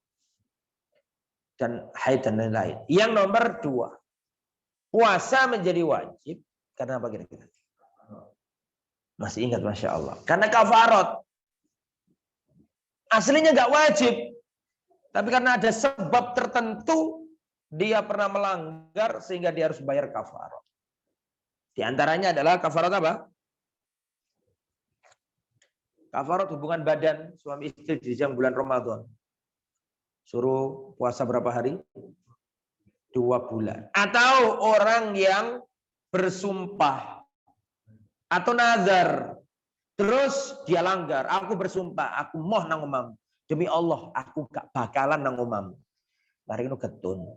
Dan haid dan lain-lain. Yang nomor 2. Puasa menjadi wajib. Karena apa kira-kira? Masih ingat Masya Allah. Karena kafarat. Aslinya nggak wajib. Tapi karena ada sebab tertentu, dia pernah melanggar sehingga dia harus bayar kafarat. Di antaranya adalah kafarat apa? Kafarat hubungan badan suami istri di jam bulan Ramadan. Suruh puasa berapa hari? 2 bulan. Atau orang yang bersumpah atau nazar. Terus dia langgar. Aku bersumpah, aku moh nang omam. Demi Allah, aku gak bakalan nang omam. Mari itu getun.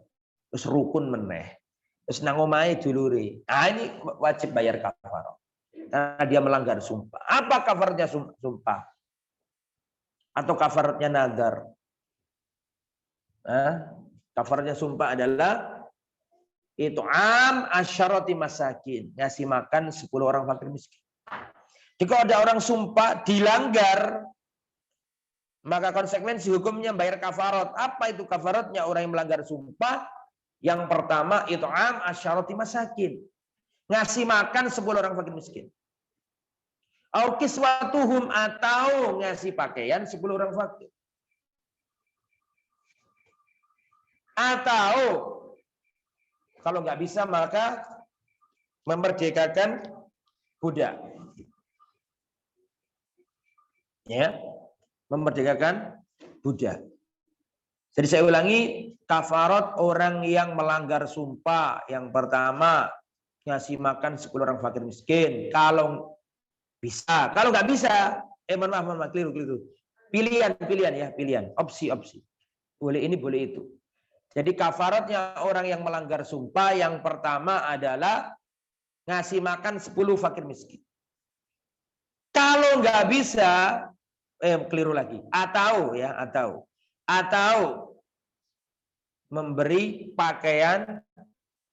Terus rukun meneh. Terus nang omahe dulure. Nah, ini wajib bayar kafarat. Karena dia melanggar sumpah. Apa kafaratnya sumpah? Atau kafaratnya nazar? Kafaratnya sumpah adalah it'am asyarati masakin. Ngasih makan 10 orang fakir miskin. Jika ada orang sumpah dilanggar, maka konsekuensi hukumnya bayar kafarat. Apa itu kafaratnya orang yang melanggar sumpah? Yang pertama, it'am asyarati masakin. Ngasih makan 10 orang fakir miskin. Au kiswatuhum, atau ngasih pakaian 10 orang fakir. Atau kalau nggak bisa maka memerdekakan budak. Ya, memerdekakan budak. Jadi saya ulangi, kafarat orang yang melanggar sumpah. Yang pertama, ngasih makan 10 orang fakir miskin. Kalau bisa, kalau nggak bisa, mohon maaf, keliru. Pilihan ya, pilihan, opsi. Boleh ini, boleh itu. Jadi kafaratnya orang yang melanggar sumpah yang pertama adalah ngasih makan 10 fakir miskin. Kalau nggak bisa, keliru lagi. Atau memberi pakaian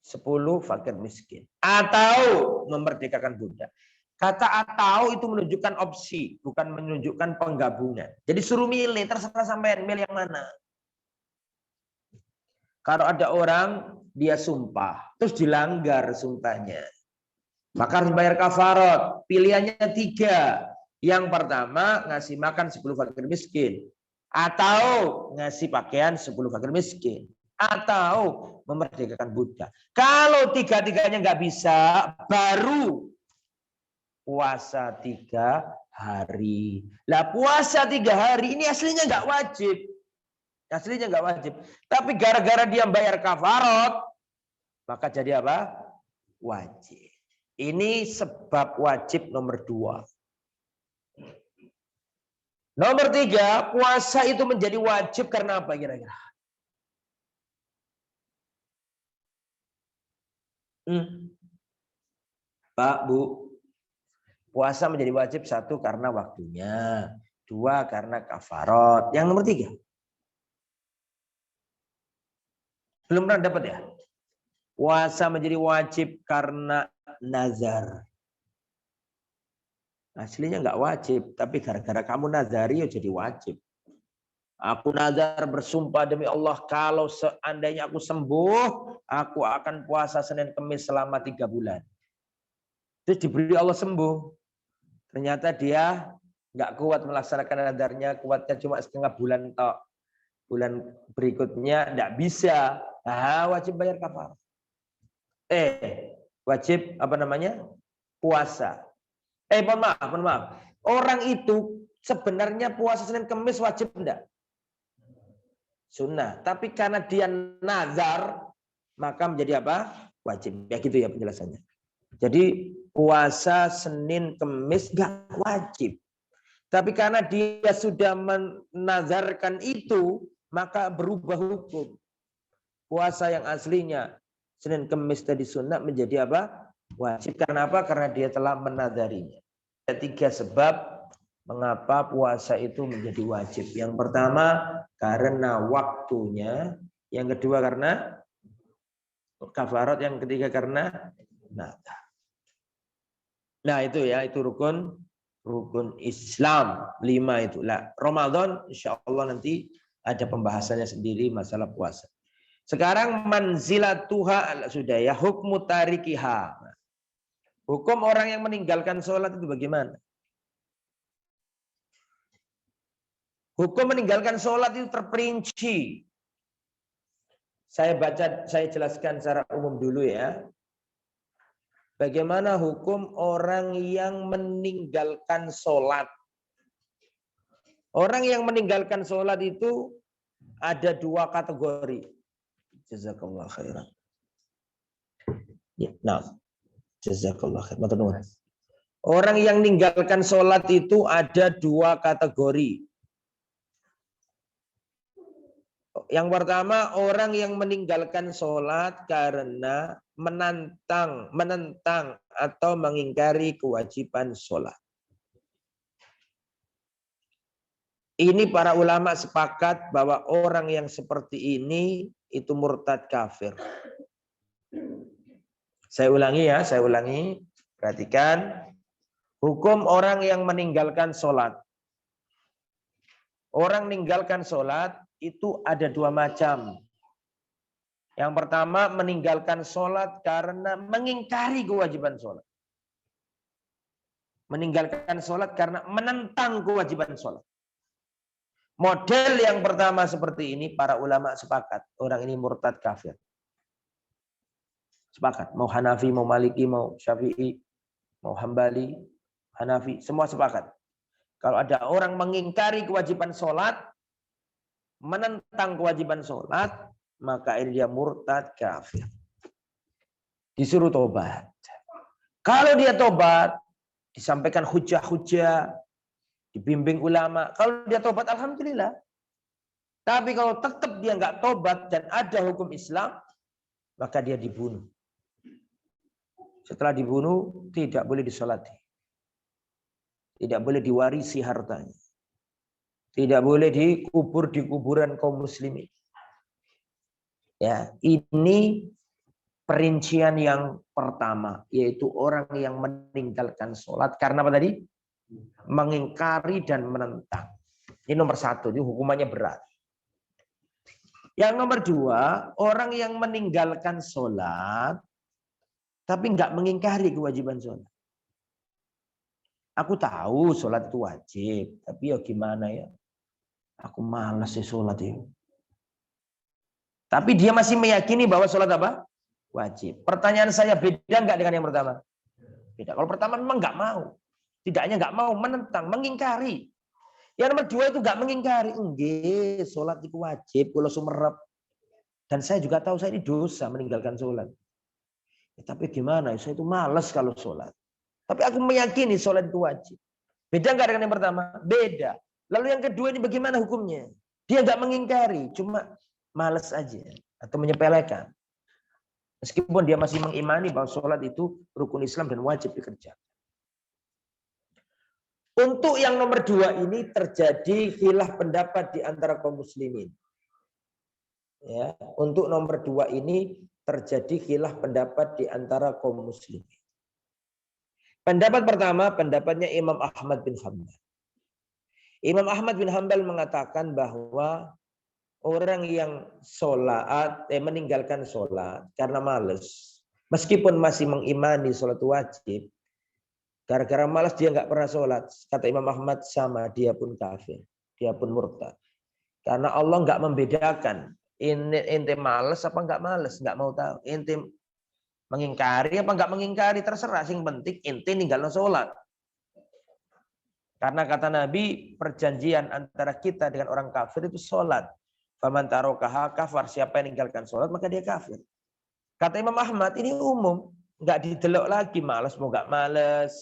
10 fakir miskin. Atau memerdekakan budak. Kata atau itu menunjukkan opsi, bukan menunjukkan penggabungan. Jadi suruh milih, terserah sampean milih yang mana. Kalau ada orang dia sumpah, terus dilanggar sumpahnya, maka harus bayar kafarat. Pilihannya 3. Yang pertama, ngasih makan 10 fakir miskin. Atau ngasih pakaian 10 fakir miskin. atau memerdekakan budak. Kalau tiga-tiganya nggak bisa, baru puasa 3 hari. Lah puasa 3 hari ini aslinya nggak wajib. Aslinya nggak wajib. Tapi gara-gara dia bayar kafarat, maka jadi apa? Wajib. Ini sebab wajib nomor 2. Nomor 3, puasa itu menjadi wajib karena apa kira-kira? Pak, Bu, puasa menjadi wajib 1 karena waktunya, 2 karena kafarat. Yang nomor 3? Belum pernah dapat ya? Puasa menjadi wajib karena nazar. Aslinya nggak wajib, tapi gara-gara kamu nazari ya jadi wajib. Aku nazar bersumpah demi Allah, kalau seandainya aku sembuh, aku akan puasa Senin Kemis selama 3 bulan. Terus diberi Allah sembuh. Ternyata dia nggak kuat melaksanakan nazarnya, kuatnya cuma setengah bulan tok. Bulan berikutnya nggak bisa. Nah, wajib bayar kafarat. Wajib apa namanya? Puasa. Mohon maaf. Orang itu sebenarnya puasa Senin Kemis wajib enggak? Sunnah. Tapi karena dia nazar, maka menjadi apa? Wajib. Ya gitu ya penjelasannya. Jadi puasa Senin Kemis enggak wajib. Tapi karena dia sudah menazarkan itu, maka berubah hukum. Puasa yang aslinya Senin Kemis tadi sunnah menjadi apa? Wajib. Karena apa? Karena dia telah menazarinya. Ada 3 sebab mengapa puasa itu menjadi wajib. Yang pertama karena waktunya, yang kedua karena kafarat, yang ketiga karena nazar. Nah itu ya, itu rukun Islam 5 itu. Lah Ramadan insya Allah nanti ada pembahasannya sendiri masalah puasa. Sekarang manzilatuha sudah ya, hukmu tarikiha. Hukum orang yang meninggalkan sholat itu bagaimana? Hukum meninggalkan sholat itu terperinci. Saya jelaskan secara umum dulu ya. Bagaimana hukum orang yang meninggalkan sholat? Orang yang meninggalkan sholat itu ada 2 kategori. Jazakallah khairan. Nah, jazakallah khairan. Orang yang meninggalkan sholat itu ada 2 kategori. Yang pertama, orang yang meninggalkan sholat karena menentang atau mengingkari kewajiban sholat. Ini para ulama sepakat bahwa orang yang seperti ini itu murtad kafir. Saya ulangi. Perhatikan. Hukum orang yang meninggalkan sholat. Orang meninggalkan sholat itu ada 2 macam. Yang pertama meninggalkan sholat karena mengingkari kewajiban sholat. Meninggalkan sholat karena menentang kewajiban sholat. Model yang pertama seperti ini para ulama sepakat. Orang ini murtad kafir. Sepakat. Mau Hanafi, mau Maliki, mau Syafi'i, mau Hambali, Hanafi. Semua sepakat. Kalau ada orang mengingkari kewajiban sholat, menentang kewajiban sholat, maka dia murtad kafir. Disuruh tobat. Kalau dia tobat, disampaikan hujah-hujah, dibimbing ulama. Kalau dia tobat, alhamdulillah. Tapi kalau tetap dia nggak tobat dan ada hukum Islam, maka dia dibunuh. Setelah dibunuh, tidak boleh disolati. Tidak boleh diwarisi hartanya. Tidak boleh dikubur di kuburan kaum muslimin. Ya, ini perincian yang pertama, yaitu orang yang meninggalkan sholat karena apa tadi? Mengingkari dan menentang. Ini nomor 1, ini hukumannya berat. Yang nomor 2, orang yang meninggalkan sholat tapi nggak mengingkari kewajiban sholat. Aku tahu sholat itu wajib, tapi ya gimana ya? Aku malas sih sholat itu. Tapi dia masih meyakini bahwa sholat apa? Wajib. Pertanyaan saya, beda nggak dengan yang pertama? Beda. Kalau pertama memang nggak mau. Tidak hanya nggak mau, menentang, mengingkari. Yang nomor dua itu nggak mengingkari. Enggak, sholat itu wajib, kalau sumerep. Dan saya juga tahu saya ini dosa meninggalkan sholat. Ya, tapi gimana? Saya itu malas kalau sholat. Tapi aku meyakini sholat itu wajib. Beda nggak dengan yang pertama? Beda. Lalu yang kedua ini bagaimana hukumnya? Dia nggak mengingkari, cuma malas aja atau menyepelekan. Meskipun dia masih mengimani bahwa sholat itu rukun Islam dan wajib dikerjakan. Untuk yang nomor dua ini terjadi khilaf pendapat di antara kaum muslimin. Ya, untuk nomor dua ini terjadi khilaf pendapat di antara kaum muslimin. Pendapat pertama, pendapatnya Imam Ahmad bin Hanbal. Imam Ahmad bin Hanbal mengatakan bahwa orang yang meninggalkan sholat karena malas, meskipun masih mengimani sholat wajib, gara-gara malas dia nggak pernah sholat. Kata Imam Ahmad, sama dia pun kafir, dia pun murtad. Karena Allah nggak membedakan ente malas apa nggak malas, nggak mau tahu. Ente mengingkari apa nggak mengingkari, terserah. Sing penting ente ninggalin sholat. Karena kata Nabi, perjanjian antara kita dengan orang kafir itu sholat. Faman tarokaha kafar, siapa yang meninggalkan sholat maka dia kafir. Kata Imam Ahmad, ini umum, nggak didelok lagi, malas mau nggak malas,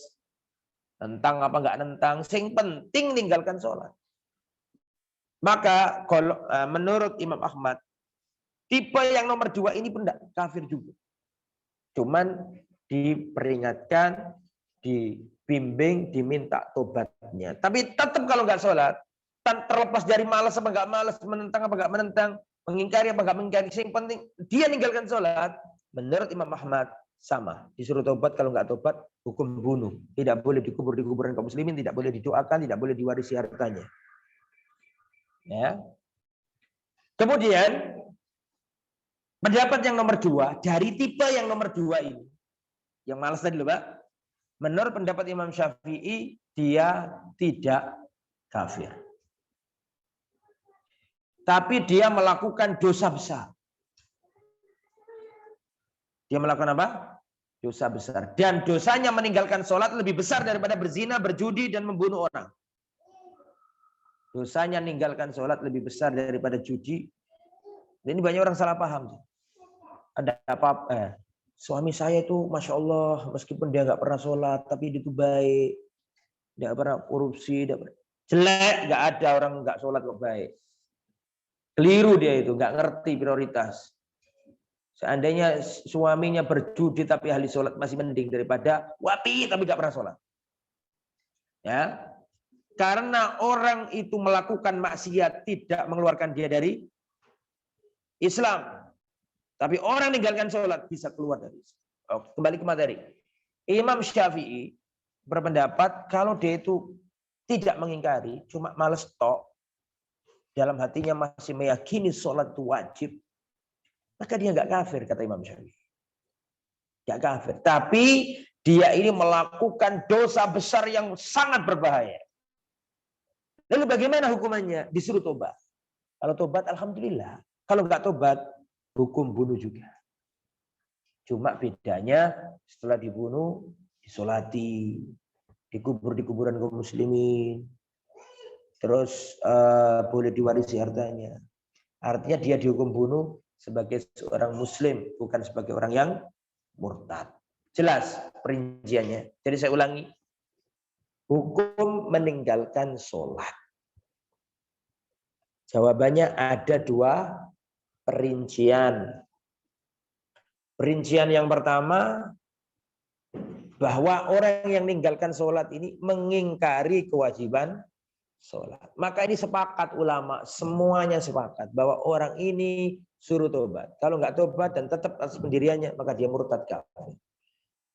nentang apa nggak nentang, sing penting meninggalkan sholat. Maka kalau menurut Imam Ahmad, tipe yang nomor dua ini pun kafir juga. Cuman diperingatkan, dibimbing, diminta tobatnya. Tapi tetap kalau nggak sholat, terlepas dari malas apa nggak malas, menentang apa nggak menentang, mengingkari apa nggak mengingkari, yang penting dia ninggalkan sholat. Menurut Imam Ahmad sama, disuruh tobat, kalau nggak tobat hukum bunuh. Tidak boleh dikubur di kuburan kaum muslimin, tidak boleh didoakan, tidak boleh diwarisi hartanya. Ya. Kemudian pendapat yang nomor dua, dari tipe yang nomor dua ini, yang malas tadi loh Pak, menurut pendapat Imam Syafi'i, dia tidak kafir. Tapi dia melakukan dosa besar. Dia melakukan apa? Dosa besar. Dan dosanya meninggalkan sholat lebih besar daripada berzina, berjudi, dan membunuh orang. Dosanya meninggalkan sholat lebih besar daripada judi. Ini banyak orang salah paham. Ada apa? Suami saya itu Masya Allah, meskipun dia nggak pernah sholat, tapi dia itu baik. Nggak pernah korupsi. Jelek, nggak ada orang nggak sholat kok baik. Keliru dia itu, nggak ngerti prioritas. Seandainya suaminya berjudi tapi ahli sholat masih mending daripada wapi tapi nggak pernah sholat. Ya, karena orang itu melakukan maksiat tidak mengeluarkan dia dari Islam. Tapi orang meninggalkan sholat bisa keluar dari Islam. Kembali ke materi. Imam Syafi'i berpendapat kalau dia itu tidak mengingkari, cuma males tok, dalam hatinya masih meyakini sholat itu wajib, maka dia nggak kafir, kata Imam Syafi'i. Nggak kafir. Tapi dia ini melakukan dosa besar yang sangat berbahaya. Lalu bagaimana hukumannya? Disuruh tobat. Kalau tobat, alhamdulillah. Kalau nggak tobat, hukum bunuh juga. Cuma bedanya setelah dibunuh, disolati, dikubur di kuburan kaum muslimin, terus boleh diwarisi hartanya. Artinya dia dihukum bunuh sebagai seorang muslim, bukan sebagai orang yang murtad. Jelas perinciannya. Jadi saya ulangi, hukum meninggalkan sholat. Jawabannya ada dua perincian. Perincian yang pertama, bahwa orang yang meninggalkan sholat ini mengingkari kewajiban sholat. Maka ini sepakat ulama, semuanya sepakat bahwa orang ini suruh tobat. Kalau nggak tobat dan tetap atas pendiriannya, maka dia murtad kafir.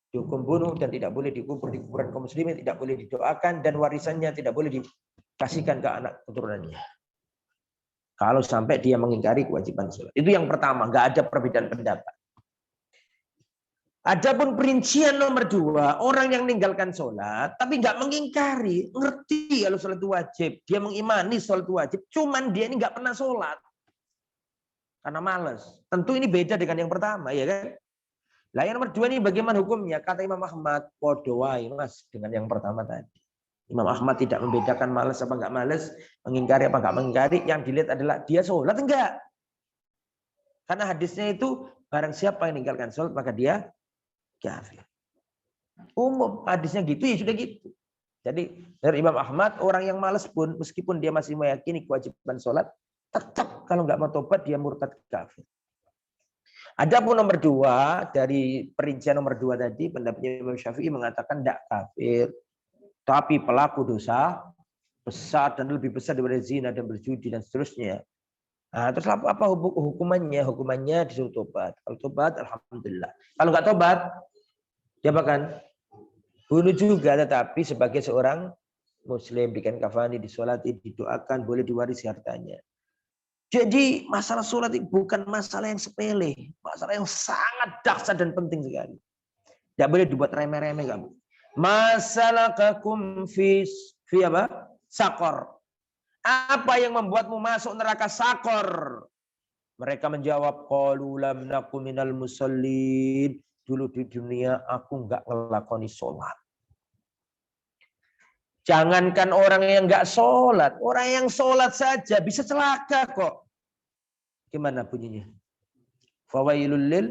Dihukum bunuh dan tidak boleh dikubur di kuburan kaum muslimin, tidak boleh didoakan, dan warisannya tidak boleh dikasihkan ke anak keturunannya. Kalau sampai dia mengingkari kewajiban sholat. Itu yang pertama, nggak ada perbedaan pendapat. Adapun perincian nomor dua, orang yang meninggalkan sholat, tapi nggak mengingkari, ngerti kalau sholat itu wajib, dia mengimani sholat itu wajib, cuman dia ini nggak pernah sholat. karena malas. Tentu ini beda dengan yang pertama, ya kan? Lah yang nomor 2 ini bagaimana hukumnya? Kata Imam Ahmad, podowai mas dengan yang pertama tadi. Imam Ahmad tidak membedakan malas apa enggak malas, mengingkari apa enggak mengingkari. Yang dilihat adalah dia sholat enggak. Karena hadisnya itu barang siapa yang meninggalkan sholat maka dia kafir. Umum hadisnya gitu ya sudah gitu. Jadi dari Imam Ahmad orang yang malas pun meskipun dia masih meyakini kewajiban sholat, tetap kalau nggak mau tobat dia murtad kafir. Adapun nomor 2 dari perincian nomor 2 tadi pendapatnya Imam Syafi'i mengatakan tidak kafir, tapi pelaku dosa besar dan lebih besar daripada zina dan berjudi dan seterusnya. Nah, terus apa hukumannya? Hukumannya disuruh tobat. Kalau tobat, alhamdulillah. Kalau nggak tobat, dia bahkan bunuh juga, tetapi sebagai seorang Muslim bikin kafani, disolati, didoakan, boleh diwarisi hartanya. Jadi masalah sholat itu bukan masalah yang sepele, masalah yang sangat dahsyat dan penting sekali. Tidak boleh dibuat remeh-remeh kamu. Masalah kakum fi apa? Sakor. Apa yang membuatmu masuk neraka sakor? Mereka menjawab, qalu lam naku minal musallin. Dulu di dunia aku enggak ngelakoni sholat. Jangankan orang yang enggak sholat, orang yang sholat saja bisa celaka kok. Gimana bunyinya? Fawailul lil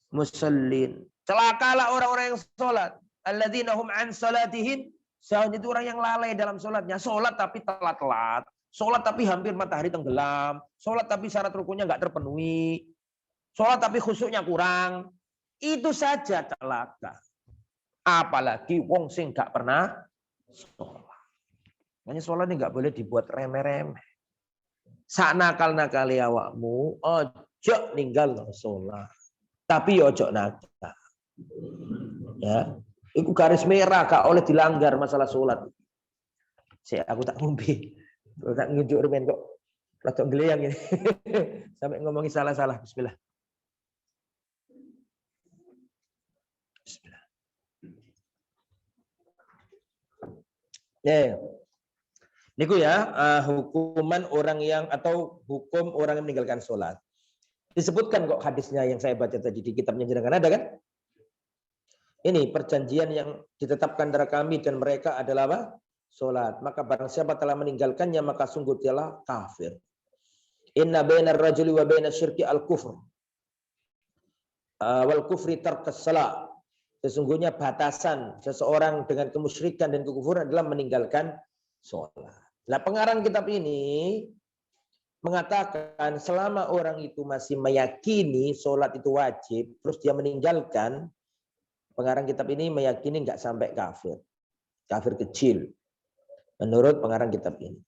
musallin. Celakalah orang-orang yang sholat. Alladzina hum an salatihim. Itu orang yang lalai dalam sholatnya. Sholat tapi telat-telat. Sholat tapi hampir matahari tenggelam. Sholat tapi syarat rukunnya nggak terpenuhi. Sholat tapi khusyuknya kurang. Itu saja celaka. Apalagi wong sing nggak pernah sholat. Makanya sholat ini nggak boleh dibuat remeh-remeh. Sak nakal-nakali awakmu, ojo ninggal sholat. Tapi ojo nakal. Ya, itu garis merah gak oleh dilanggar masalah sholat. Aku tak ngombe, tak ngunjuk remen kok, rada geleyang ini. Sampai ngomongin salah-salah. Bismillah. Bismillah. Ya. Niku ya, hukuman orang yang atau hukum orang yang meninggalkan sholat. Disebutkan kok hadisnya yang saya baca tadi di kitabnya jenengan ada kan? Ini perjanjian yang ditetapkan antara kami dan mereka adalah apa? Sholat. Maka barang siapa telah meninggalkannya maka sungguh dialah kafir. Inna bainar rajuli wa bainas syirki al-kufr. Wal kufri tarkas shalah. Sesungguhnya batasan seseorang dengan kemusyrikan dan kekufuran adalah meninggalkan sholat. Nah, pengarang kitab ini mengatakan selama orang itu masih meyakini sholat itu wajib, terus dia meninggalkan, pengarang kitab ini meyakini nggak sampai kafir. Kafir kecil. Menurut pengarang kitab ini.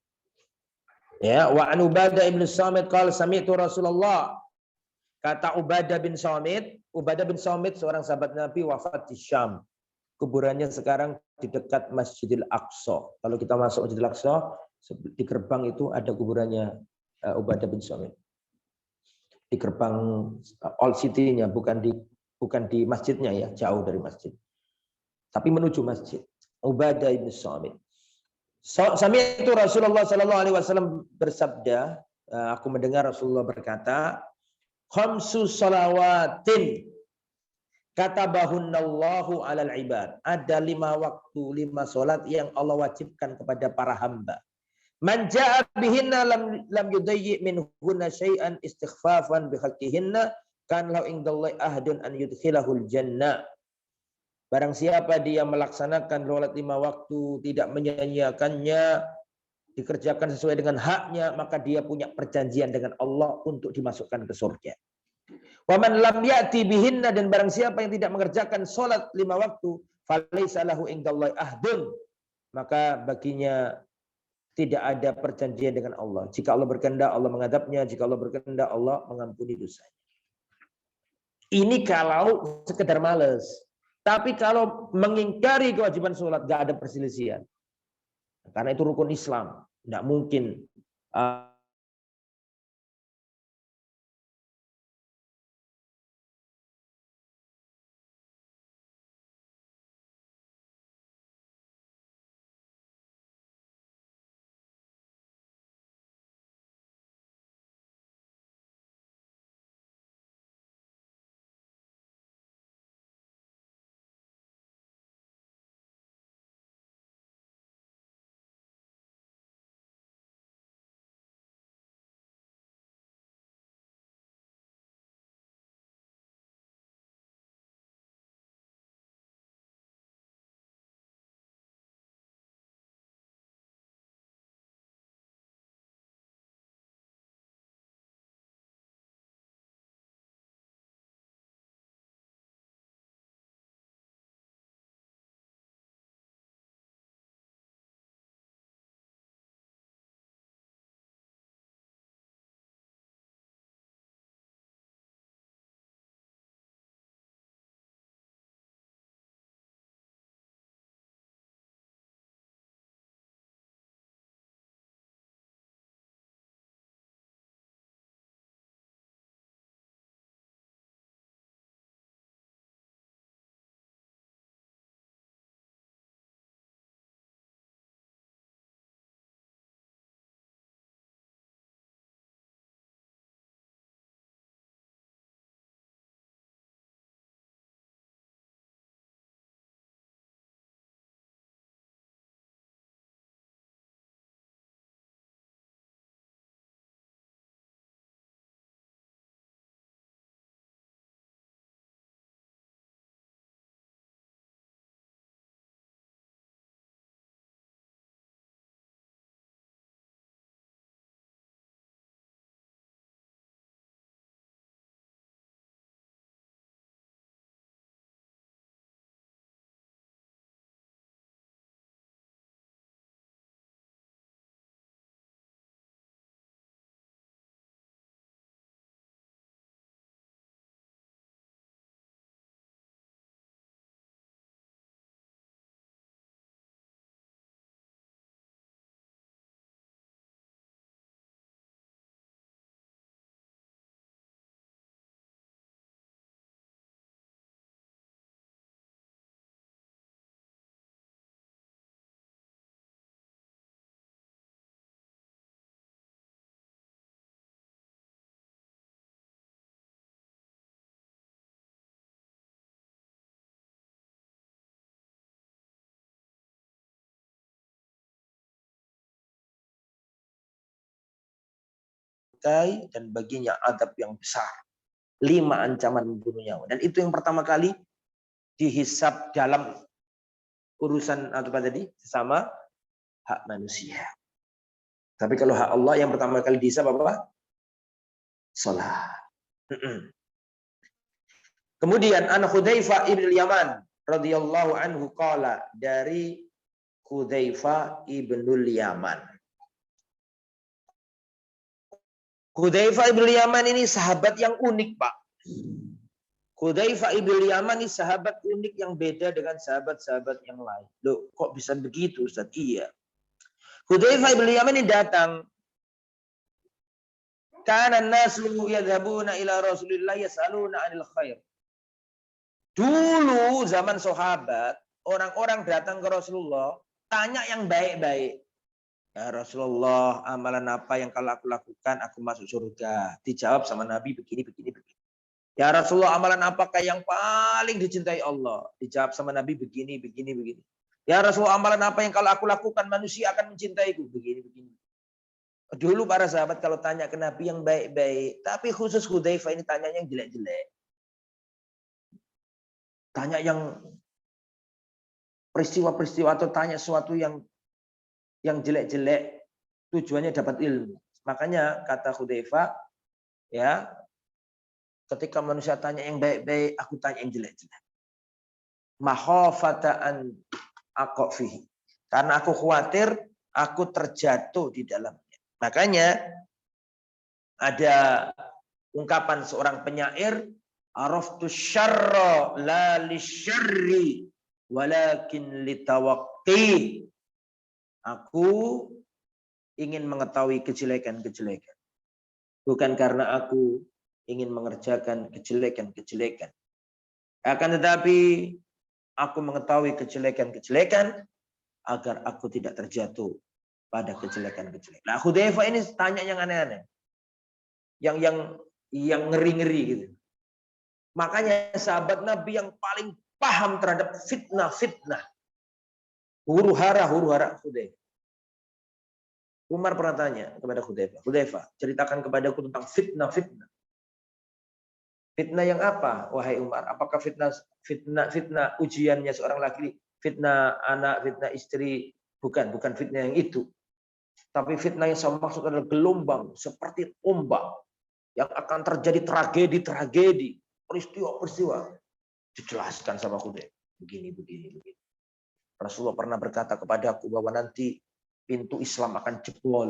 Ya, wa an Ubadah bin Samit qala sami'tu Rasulullah. Kata Ubadah bin Samit seorang sahabat Nabi wafat di Syam. Kuburannya sekarang di dekat Masjidil Aqsa. Kalau kita masuk Masjidil Aqsa, di gerbang itu ada kuburannya Ubadah bin Samit. Di gerbang Old City-nya, bukan di masjidnya ya, jauh dari masjid. Tapi menuju masjid. Ubadah bin Samit. Sami itu Rasulullah Sallallahu Alaihi Wasallam bersabda, aku mendengar Rasulullah berkata, khamsu salawatin katabahunallahu alal ibad. Ada 5 waktu, 5 salat yang Allah wajibkan kepada para hamba. Man ja'a bihinna lam yudayyi minhunna syai'an istighfafan bihaqqihinna kan lau indallahi ahdun an yudkhilahul jannah. Barang siapa dia melaksanakan sholat 5 waktu, tidak menyia-nyiakannya, dikerjakan sesuai dengan haknya, maka dia punya perjanjian dengan Allah untuk dimasukkan ke surga. Wa man lam ya'ti bihinna, dan barang siapa yang tidak mengerjakan sholat 5 waktu, falaisa lahu indallahi ahdun, maka baginya tidak ada perjanjian dengan Allah. Jika Allah berkehendak, Allah mengadabnya. Jika Allah berkehendak, Allah mengampuni dosanya. Ini kalau sekedar males. Tapi kalau mengingkari kewajiban sholat, gak ada perselisihan. Karena itu rukun Islam. Tidak mungkin bangkai dan baginya adab yang besar. 5 ancaman membunuh nyawa. Dan itu yang pertama kali dihisab dalam urusan apa tadi? Sesama hak manusia. Tapi kalau hak Allah yang pertama kali dihisab apa? Salat. Kemudian an Hudzaifah ibn Yaman radhiyallahu anhu qala, dari Hudzaifah ibnul Yaman. Hudzaifah ibn Yaman ini sahabat yang unik, Pak. Hudzaifah ibn Yaman ini sahabat unik yang beda dengan sahabat-sahabat yang lain. Loh, kok bisa begitu, Ustaz? Iya. Hudzaifah ibn Yaman ini datang. Kana an-nasu yadhabuna ila Rasulillah yas'aluna 'anil khair. Dulu zaman sahabat, orang-orang datang ke Rasulullah, tanya yang baik-baik. Ya Rasulullah, amalan apa yang kalau aku lakukan, aku masuk surga? Dijawab sama Nabi begini. Ya Rasulullah, amalan apakah yang paling dicintai Allah? Dijawab sama Nabi begini. Ya Rasulullah, amalan apa yang kalau aku lakukan, manusia akan mencintaiku? Begini. Dulu para sahabat kalau tanya ke Nabi yang baik-baik. Tapi khusus Hudzaifah ini tanya yang jelek-jelek. Tanya yang peristiwa-peristiwa atau tanya sesuatu yang jelek-jelek, tujuannya dapat ilmu. Makanya kata Hudzaifah, ya, ketika manusia tanya yang baik-baik, aku tanya yang jelek-jelek. Makhafatan aqfihi. Karena aku khawatir aku terjatuh di dalamnya. Makanya ada ungkapan seorang penyair, araftu syarra la lisyarri walakin litawaqqi. Aku ingin mengetahui kejelekan-kejelekan. Bukan karena aku ingin mengerjakan kejelekan-kejelekan. Akan tetapi aku mengetahui kejelekan-kejelekan agar aku tidak terjatuh pada kejelekan-kejelekan. Nah, Hudzaifah ini tanya yang aneh-aneh. Yang ngeri-ngeri gitu. Makanya sahabat Nabi yang paling paham terhadap fitnah. Huru-hara Hudzaifah. Umar pernah tanya kepada Hudzaifah, ceritakan kepadaku tentang fitnah. Fitnah yang apa, wahai Umar? Apakah fitnah ujiannya seorang laki, fitnah anak, fitnah istri? Bukan fitnah yang itu. Tapi fitnah yang saya maksud adalah gelombang seperti ombak yang akan terjadi tragedi, peristiwa. Dijelaskan sama Hudzaifah. Begini. Rasulullah pernah berkata kepadaku bahwa nanti pintu Islam akan jebol.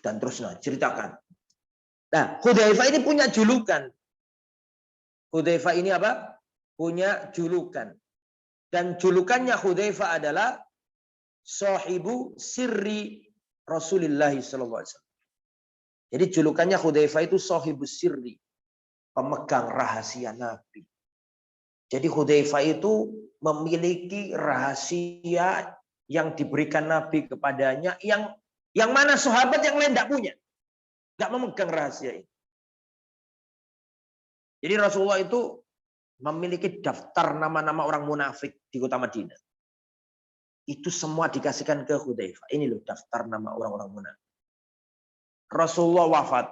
Dan terus ceritakan. Nah, Hudzaifah ini punya julukan. Hudzaifah ini apa? Punya julukan. Dan julukannya Hudzaifah adalah sahibu sirri Rasulullah sallallahu alaihi wasallam. Jadi julukannya Hudzaifah itu sahibu sirri, pemegang rahasia Nabi. Jadi Hudzaifah itu memiliki rahasia yang diberikan Nabi kepadanya, yang mana sahabat yang lain tidak punya, tidak memegang rahasia ini. Jadi Rasulullah itu memiliki daftar nama-nama orang munafik di kota Madinah. Itu semua dikasihkan ke Hudzaifah. Ini loh daftar nama orang-orang munafik. Rasulullah wafat.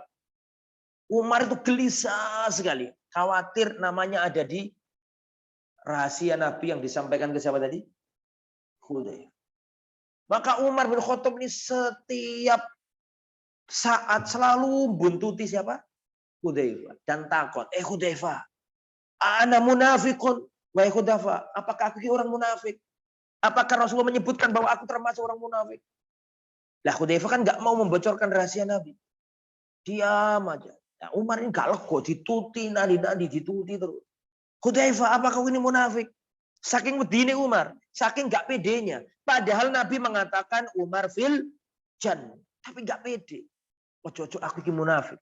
Umar itu gelisah sekali, khawatir namanya ada di rahasia Nabi yang disampaikan ke siapa tadi? Hudzaifah. Maka Umar bin Khattab ini setiap saat selalu buntuti siapa? Hudzaifah. Dan takut, Hudzaifah, ana munafikun. Wahai Hudzaifah, apakah aku orang munafik? Apakah Rasulullah menyebutkan bahwa aku termasuk orang munafik? Lah Hudzaifah kan nggak mau membocorkan rahasia Nabi. Diam aja. Nah, Umar ini gak lego, dituti dituti terus. Hudzaifah, apakah kau ini munafik? Saking wedine Umar, saking gak pedenya. Padahal Nabi mengatakan Umar fil jan, tapi gak pede. Ojo aku ini munafik.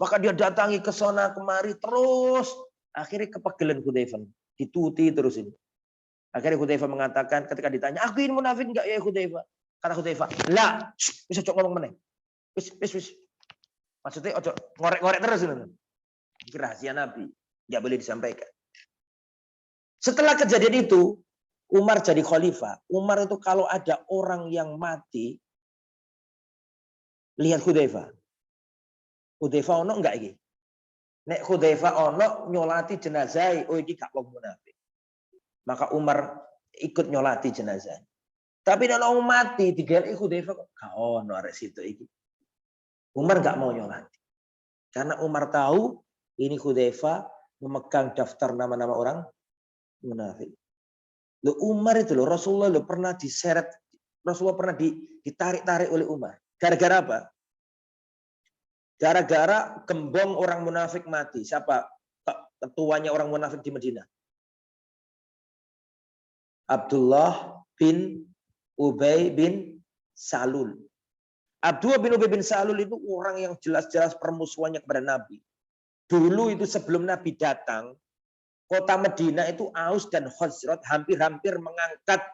Maka dia datangi ke sana kemari terus. Akhirnya kepegelen Hudzaifah, dituti terus ini. Akhirnya Hudzaifah mengatakan ketika ditanya, aku ini munafik enggak ya Hudzaifah? Kata Hudzaifah, lah, bisa cok ngomong meneh. Wis. Maksudnya ojo ngorek-ngorek terus ini. Ini rahasia Nabi, enggak boleh disampaikan. Setelah kejadian itu, Umar jadi khalifah. Umar itu kalau ada orang yang mati, Lihat Hudzaifah. Hudzaifah ono enggak iki? Nek Hudzaifah ono nyolati jenazah, oh iki gak wong munafik. Maka Umar ikut nyolati jenazah. Tapi nek wong mati digeleki Hudzaifah kok gak ono arek situ iki. Umar gak mau nyolati. Karena Umar tahu ini Hudzaifah memegang daftar nama-nama orang munafik. Loh Umar itu loh, Rasulullah loh pernah diseret, Rasulullah pernah ditarik-tarik oleh Umar. Gara-gara apa? Gara-gara gembong orang munafik mati. Siapa ketuanya orang munafik di Madinah? Abdullah bin Ubay bin Salul. Abdullah bin Ubay bin Salul itu orang yang jelas-jelas permusuhannya kepada Nabi. Dulu itu sebelum Nabi datang, kota Madinah itu Aus dan Khazraj hampir-hampir mengangkat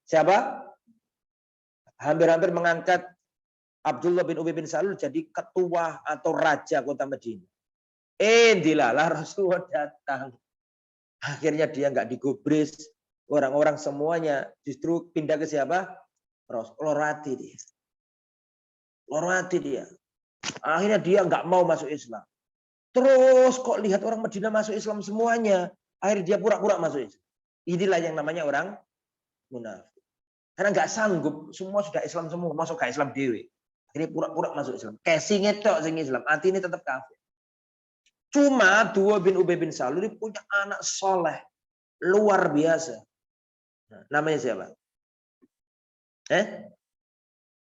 siapa? Hampir-hampir mengangkat Abdullah bin Ubay bin Salul jadi ketua atau raja kota Madinah. Dilalah Rasulullah datang. Akhirnya dia nggak digubris. Orang-orang semuanya justru pindah ke siapa? Lorati dia. Lorati dia. Akhirnya dia nggak mau masuk Islam. Terus kok lihat orang Madinah masuk Islam semuanya. Akhirnya dia pura-pura masuk Islam. Inilah yang namanya orang munafik. Karena nggak sanggup, semua sudah Islam semua, masuk ke Islam dewe. Ini pura-pura masuk Islam. Casingnya tok sing Islam, hati ini tetap kafir. Cuma Abdullah bin Ubay bin Salul ini punya anak soleh luar biasa. Nah, namanya siapa?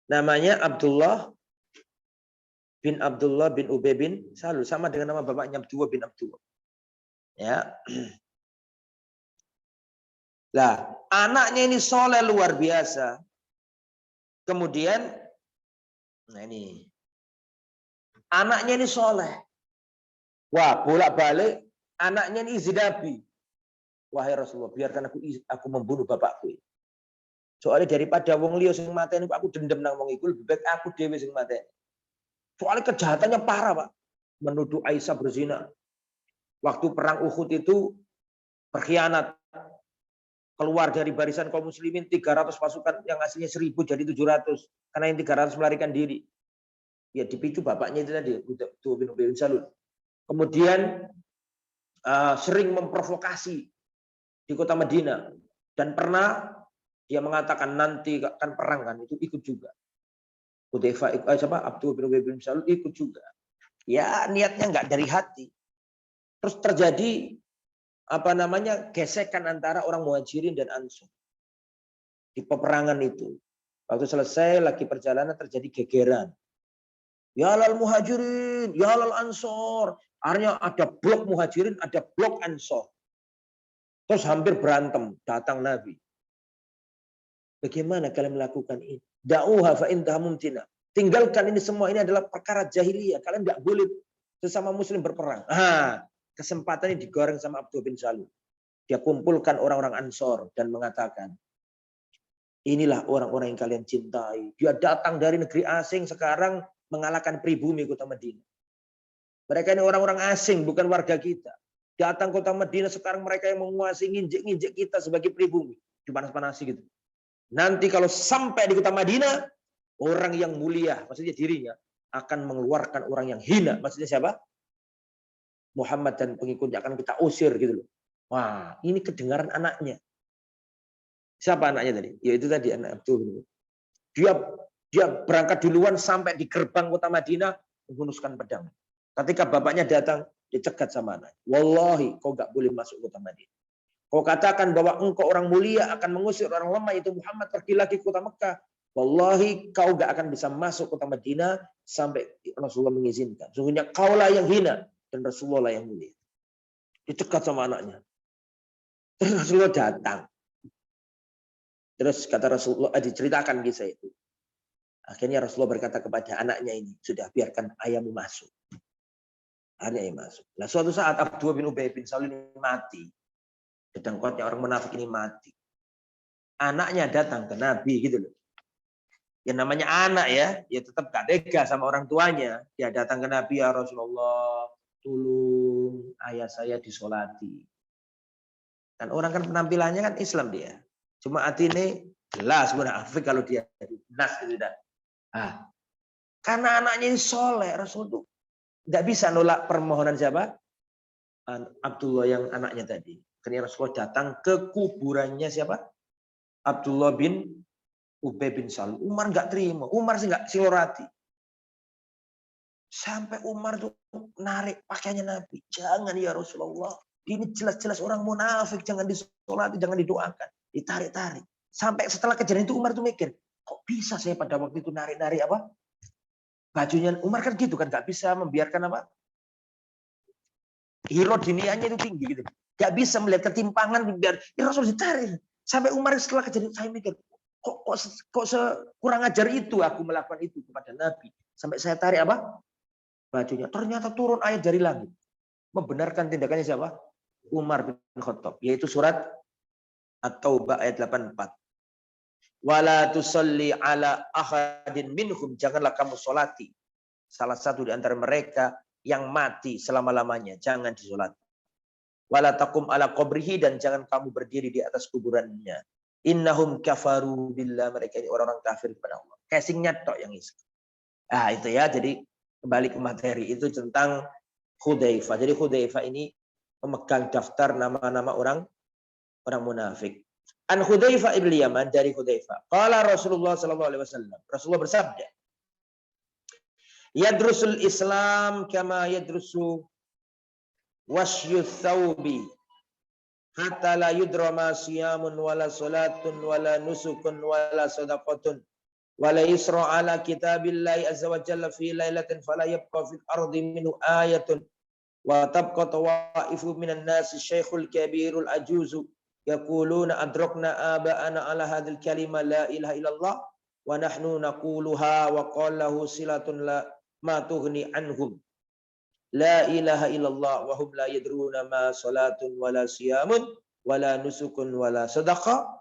Namanya Abdullah bin Ubay bin Salul, sama dengan nama bapaknya Abdullah bin Abdullah. Ya. Lah, anaknya ini soleh luar biasa. Kemudian, nah ini, anaknya ini soleh. Wah, bolak-balik, anaknya ini zidabi. Wahai Rasulullah, biarkan aku membunuh bapakku. Soalnya daripada wong liya sing mateni aku dendam nang wong iku, lebih baik aku dhewe sing mateni. Soalnya kejahatannya parah, Pak. Menuduh Aisyah berzina. Waktu perang Uhud itu berkhianat. Keluar dari barisan kaum muslimin 300 pasukan yang aslinya 1000 jadi 700 karena yang 300 melarikan diri. Ya dipicu bapaknya itu tadi, Abdullah bin Ubay bin Salul. Kemudian sering memprovokasi di kota Madinah dan pernah dia mengatakan nanti akan perang kan, itu ikut juga. Abdullah bin Ubay bin Salul ikut juga. Ya niatnya enggak dari hati. Terus terjadi gesekan antara orang Muhajirin dan Ansor di peperangan itu. Waktu selesai lagi perjalanan terjadi gegeran. Ya halal Muhajirin, ya halal Ansor. Akhirnya ada blok Muhajirin, ada blok Ansor. Terus hampir berantem, datang Nabi. Bagaimana kalian melakukan ini? Da'uha fa intaha mumtina. Tinggalkan ini semua, ini adalah perkara jahiliyah. Kalian enggak boleh sesama muslim berperang. Kesempatan ini digoreng sama Abdullah bin Salul. Dia kumpulkan orang-orang Ansor dan mengatakan, inilah orang-orang yang kalian cintai. Dia datang dari negeri asing sekarang mengalahkan pribumi kota Madinah. Mereka ini orang-orang asing, bukan warga kita. Datang kota Madinah sekarang mereka yang menguasai nginjek-nginjek kita sebagai pribumi. Dipanas-panasi gitu. Nanti kalau sampai di kota Madinah, orang yang mulia, maksudnya dirinya, akan mengeluarkan orang yang hina. Maksudnya siapa? Muhammad dan pengikutnya akan kita usir gitu loh. Wah, ini kedengaran anaknya. Siapa anaknya tadi? Yaitu tadi anak Abdul. Dia berangkat duluan sampai di gerbang kota Madinah menghunuskan pedang. Ketika bapaknya datang, dicegat sama anak. Wallahi, kau nggak boleh masuk kota Madinah. Kau katakan bahwa engkau orang mulia akan mengusir orang lemah itu Muhammad pergi lagi ke kota Mekah. Wallahi, kau nggak akan bisa masuk kota Madinah sampai Rasulullah mengizinkan. Sungguhnya kaulah yang hina. Dan Rasulullah yang mulia. Dicegat sama anaknya. Terus Rasulullah datang. Terus kata Rasulullah, diceritakan kisah itu. Akhirnya Rasulullah berkata kepada anaknya ini, sudah biarkan ayahmu masuk. Akhirnya ayah masuk. Nah suatu saat Abdullah bin Ubay bin Salul ini mati. Dedengkotnya orang munafik ini mati. Anaknya datang ke Nabi gitu loh. Yang namanya anak ya tetap gak tega sama orang tuanya. Dia datang ke Nabi, ya Rasulullah, tolong ayah saya disolati. Dan orang kan penampilannya kan Islam dia. Cuma hati ini jelas munafik kalau dia nas itu dah. Ah, karena anaknya ini soleh, Rasul itu nggak bisa nolak permohonan siapa? Abdullah yang anaknya tadi. Akhirnya Rasulullah datang ke kuburannya siapa? Abdullah bin Ubay bin Salul. Umar nggak terima. Umar sih nggak silorati. Sampai Umar tuh narik pakaiannya Nabi. Jangan ya Rasulullah. Ini jelas-jelas orang munafik. Jangan disolati, jangan didoakan. Ditarik-tarik. Sampai setelah kejadian itu Umar tuh mikir. Kok bisa saya pada waktu itu narik-narik apa? Bajunya Umar kan gitu kan. Gak bisa membiarkan apa? Hirodinianya itu tinggi gitu. Gak bisa melihat ketimpangan. Biar ya Rasul ditarik. Sampai Umar setelah kejadian saya mikir. Kok kurang ajar itu aku melakukan itu kepada Nabi. Sampai saya tarik apa? Bajunya. Ternyata turun ayat dari langit. Membenarkan tindakannya siapa? Umar bin Khattab. Yaitu surat At-Taubah ayat 84. Wala tusalli ala ahadin minhum. Janganlah kamu solati salah satu di antara mereka yang mati selama-lamanya. Jangan disolati. Wala takum ala qabrihi. Dan jangan kamu berdiri di atas kuburannya. Innahum kafaru billah. Mereka ini orang-orang kafir kepada Allah. Casingnya tok yang isi. Ah itu ya. Jadi kembali ke materi itu tentang Hudzaifah. Jadi Hudzaifah ini memegang daftar nama-nama orang munafik. An Hudzaifah ibn Yaman, dari Hudzaifah. Qala Rasulullah sallallahu alaihi wasallam. Rasulullah bersabda, "Yadrusul Islam kama yadrusu wasyu thawbi, hatta la yudra ma siyamun wala salatun wala nusukun wala sadaqatun. Wala yusra ala kitabillahi azza wa jalla fi lailatin fala yabqa fil ardi minhu ayatun wa tabqa tawaifu minan nasi syekhul kabirul ajuzu yaquluna adrakna aba'ana ala hadhil kalima la ilaha illallah wa nahnu naquluha wa qallahu silatun la ma tughni anhum la ilaha illallah wa hum la yadruna ma salatun wala siyamun wala nusukun wala sadaqah."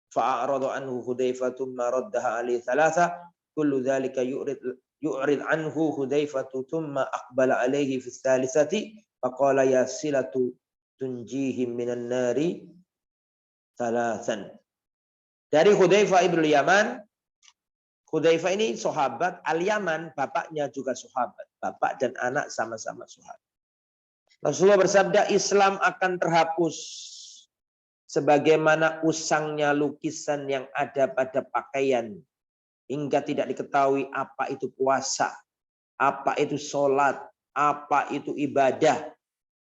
Fa'aradu anhu Hudzaifah thumma raddaha alaihi thalatha kullu dzalika yu'rid anhu Hudzaifah thumma aqbala alaihi fi thalithati faqala ya silatu tunjihim minan nari thalathan. Dari Hudzaifah ibnu Yaman. Hudzaifah ini sahabat, Al-Yaman bapaknya juga sahabat, bapak dan anak sama-sama sahabat. Rasulullah bersabda, Islam akan terhapus sebagaimana usangnya lukisan yang ada pada pakaian, hingga tidak diketahui apa itu puasa, apa itu sholat, apa itu ibadah,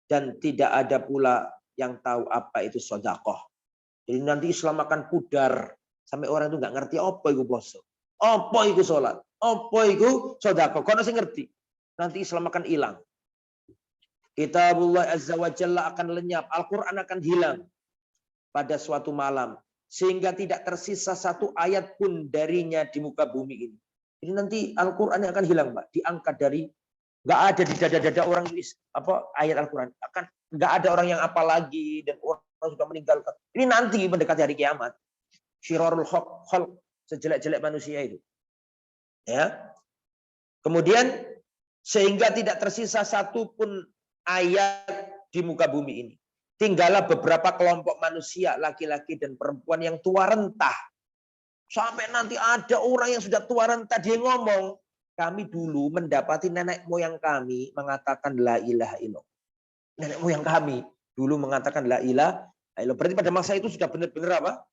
dan tidak ada pula yang tahu apa itu sedekah. Jadi nanti Islam akan pudar sampai orang itu nggak ngerti apa itu puasa, apa itu sholat, apa itu sedekah. Kono sing ngerti. Nanti Islam akan hilang. Kitabullah azza wa jalla akan lenyap, Al-Quran akan hilang pada suatu malam, sehingga tidak tersisa satu ayat pun darinya di muka bumi ini. Jadi nanti Al-Quran akan hilang, Mbak. Diangkat dari, nggak ada di dada-dada orang ayat Al-Quran. Akan nggak ada orang yang apa lagi, dan orang sudah meninggalkan. Ini nanti mendekati hari kiamat. Syirarul khalq, sejelek-jelek manusia itu. Ya. Kemudian sehingga tidak tersisa satu pun ayat di muka bumi ini. Tinggallah beberapa kelompok manusia, laki-laki dan perempuan yang tua renta. Sampai nanti ada orang yang sudah tua renta, dia ngomong, kami dulu mendapati nenek moyang kami mengatakan la ilaha illallah. Nenek moyang kami dulu mengatakan la ilaha illallah. Berarti pada masa itu sudah benar-benar apa?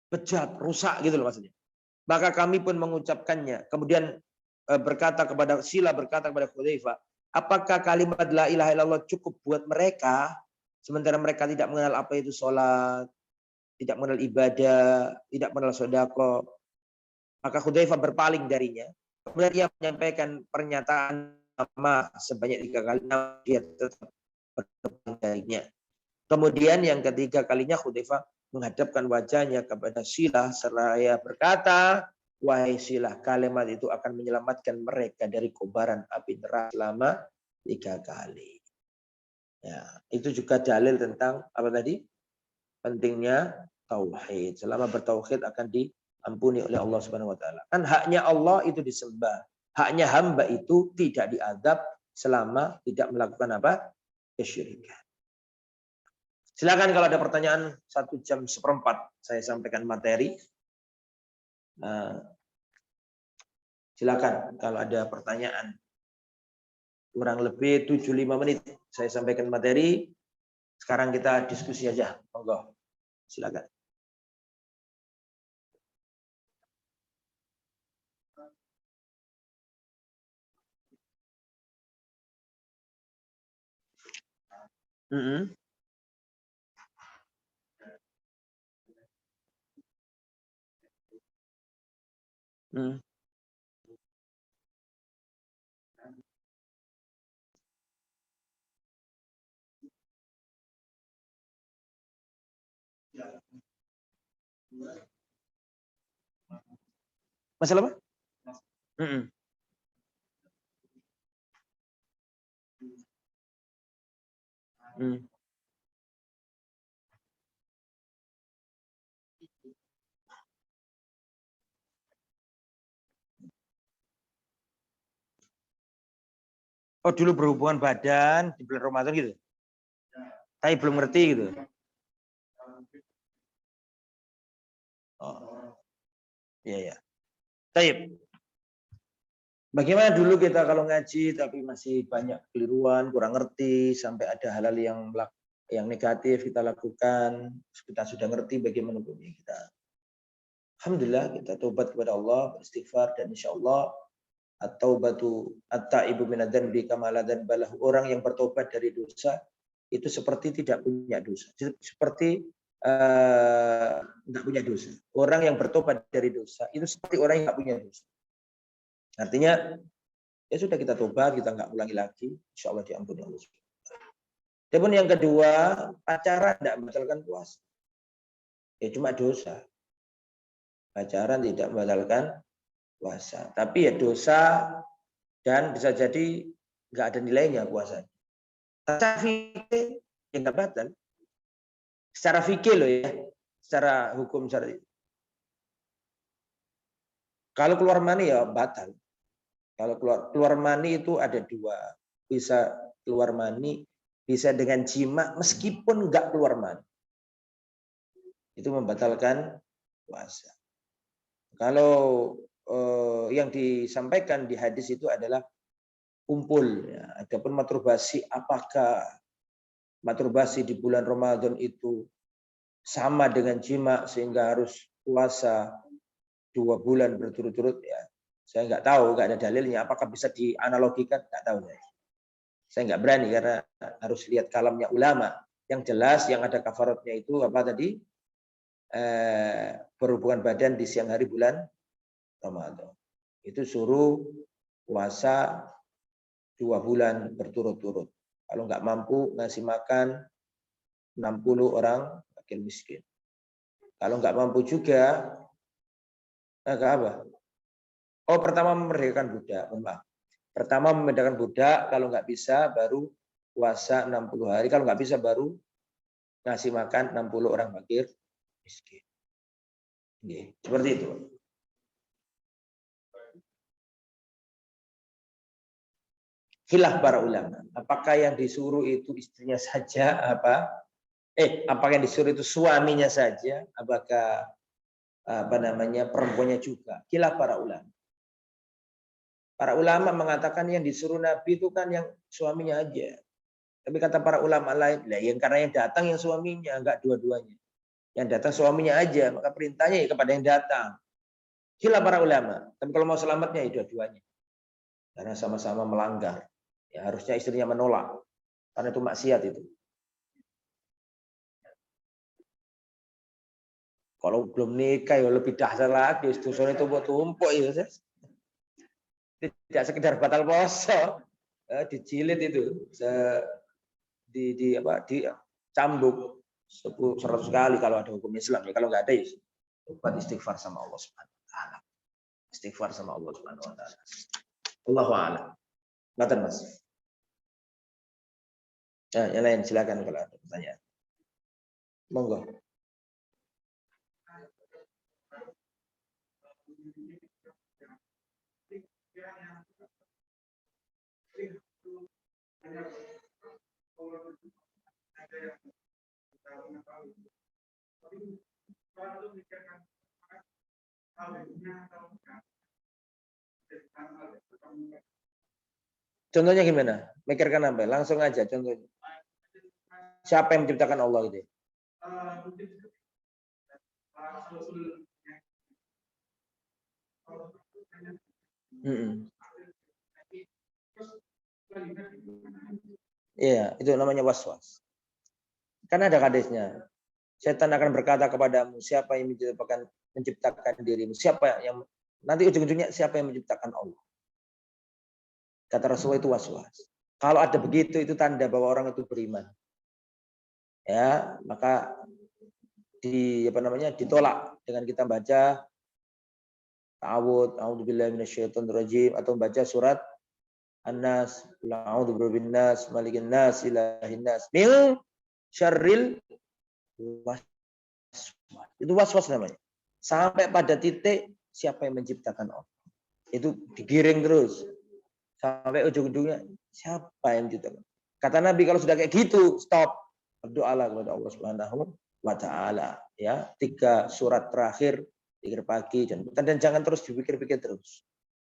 Bejat, rusak gitu loh maksudnya. Maka kami pun mengucapkannya. Kemudian berkata kepada Hudzaifah, apakah kalimat la ilaha illallah cukup buat mereka? Sementara mereka tidak mengenal apa itu sholat, tidak mengenal ibadah, tidak mengenal sedekah. Maka Hudzaifah berpaling darinya. Kemudian dia menyampaikan pernyataan sama sebanyak 3 kali. Dia tetap berpaling darinya. Kemudian yang ketiga kalinya Hudzaifah menghadapkan wajahnya kepada Silah seraya berkata, wahai Silah, kalimat itu akan menyelamatkan mereka dari kobaran api neraka selama 3 kali. Ya, itu juga dalil tentang apa tadi? Pentingnya tauhid. Selama bertauhid akan diampuni oleh Allah Subhanahu wa taala. Kan haknya Allah itu disembah. Haknya hamba itu tidak diazab selama tidak melakukan apa? Kesyirikan. Silakan kalau ada pertanyaan, 1 jam 1/4 saya sampaikan materi. Silakan kalau ada pertanyaan. Kurang lebih 75 menit saya sampaikan materi. Sekarang kita diskusi aja. Monggo. Silakan. Masalah apa? Oh, dulu berhubungan badan di bulan Ramadan gitu. Tapi belum ngerti gitu. Oh. Iya, ya. Baik. Bagaimana dulu kita kalau ngaji tapi masih banyak keliruan, kurang ngerti, sampai ada hal-hal yang negatif kita lakukan, kita sudah ngerti bagaimana hukumnya kita. Alhamdulillah kita tobat kepada Allah, beristighfar, dan insya Allah at-taubatu at-taibu minadz-dzanbi kama la dzanba lahu. Orang yang bertobat dari dosa itu seperti tidak punya dosa, seperti tidak punya dosa. Orang yang bertobat dari dosa itu seperti orang yang tidak punya dosa. Artinya ya sudah kita tobat, kita nggak ulangi lagi, insya Allah diampuni Allah. Namun yang kedua, pacaran tidak membatalkan puasa. Ya cuma dosa. Pacaran tidak membatalkan puasa. Tapi ya dosa dan bisa jadi nggak ada nilainya puasa. Secara fikih ya nggak batal. Secara fikih loh ya, secara hukum syar'i. Kalau keluar mani ya batal. Kalau keluar mani itu ada dua, bisa keluar mani, bisa dengan jima meskipun nggak keluar mani. Itu membatalkan puasa. Kalau yang disampaikan di hadis itu adalah kumpul. Ya. Adapun masturbasi, apakah masturbasi di bulan Ramadan itu sama dengan jima sehingga harus puasa 2 bulan berturut-turut? Ya, saya nggak tahu, nggak ada dalilnya. Apakah bisa dianalogikan? Nggak tahu. Saya nggak berani karena harus lihat kalamnya ulama. Yang jelas yang ada kafaratnya itu apa tadi? Berhubungan badan di siang hari bulan Ramadan. Itu suruh puasa 2 bulan berturut-turut. Kalau nggak mampu ngasih makan 60 orang fakir miskin. Kalau nggak mampu juga, agak apa? Oh, pertama memerdekakan budak. Maaf. Pertama memerdekakan budak, kalau nggak bisa baru puasa 60 hari. Kalau nggak bisa baru ngasih makan 60 orang fakir miskin. Oke, seperti itu. Khilaf para ulama. Apakah yang disuruh itu istrinya saja apakah yang disuruh itu suaminya saja? Apakah perempuannya juga? Khilaf para ulama. Para ulama mengatakan yang disuruh Nabi itu kan yang suaminya aja. Tapi kata para ulama lain, yang karena yang datang yang suaminya, enggak dua-duanya. Yang datang suaminya aja, maka perintahnya ya kepada yang datang. Khilaf para ulama. Tapi kalau mau selamatnya ya dua-duanya. Karena sama-sama melanggar. Ya harusnya istrinya menolak. Karena itu maksiat itu. Kalau belum nikah ya lebih dahsyat lagi. Dosanya tumpuk ya. Tidak sekedar batal puasa, dijilid itu, dicambuk 100 kali kalau ada hukum Islam. Ya kalau nggak ada ya tobat istighfar sama Allah Subhanahu wa taala. Istighfar sama Allah Subhanahu wa taala. Allahu a'lam. Ngaten Mas. Ya, yang lain silakan kalau ada pertanyaan. Monggo. Contohnya gimana? Mikirkan apa? Langsung aja contohnya. Siapa yang menciptakan Allah itu? Iya, itu namanya was-was. Kan ada hadisnya. Setan akan berkata kepadamu, siapa yang menciptakan dirimu? Siapa yang nanti ujung-ujungnya siapa yang menciptakan Allah? Kata Rasulullah itu was-was. Kalau ada begitu itu tanda bahwa orang itu beriman. Ya, maka ditolak dengan kita baca ta'awud, a'udzubillahi minasyaitonirrajim atau baca surat An-Nas, a'udzu birabbin nas, malikin nas, ilahin nas, min syarril waswas. Itu waswas namanya. Sampai pada titik siapa yang menciptakan Allah. Itu digiring terus. Sampai ujung-ujungnya siapa yang menciptakan. Kata Nabi kalau sudah kayak gitu, stop. Berdoalah kepada Allah Subhanahu wa taala, ya. 3 surat terakhir, zikir pagi dan jangan terus dipikir-pikir terus.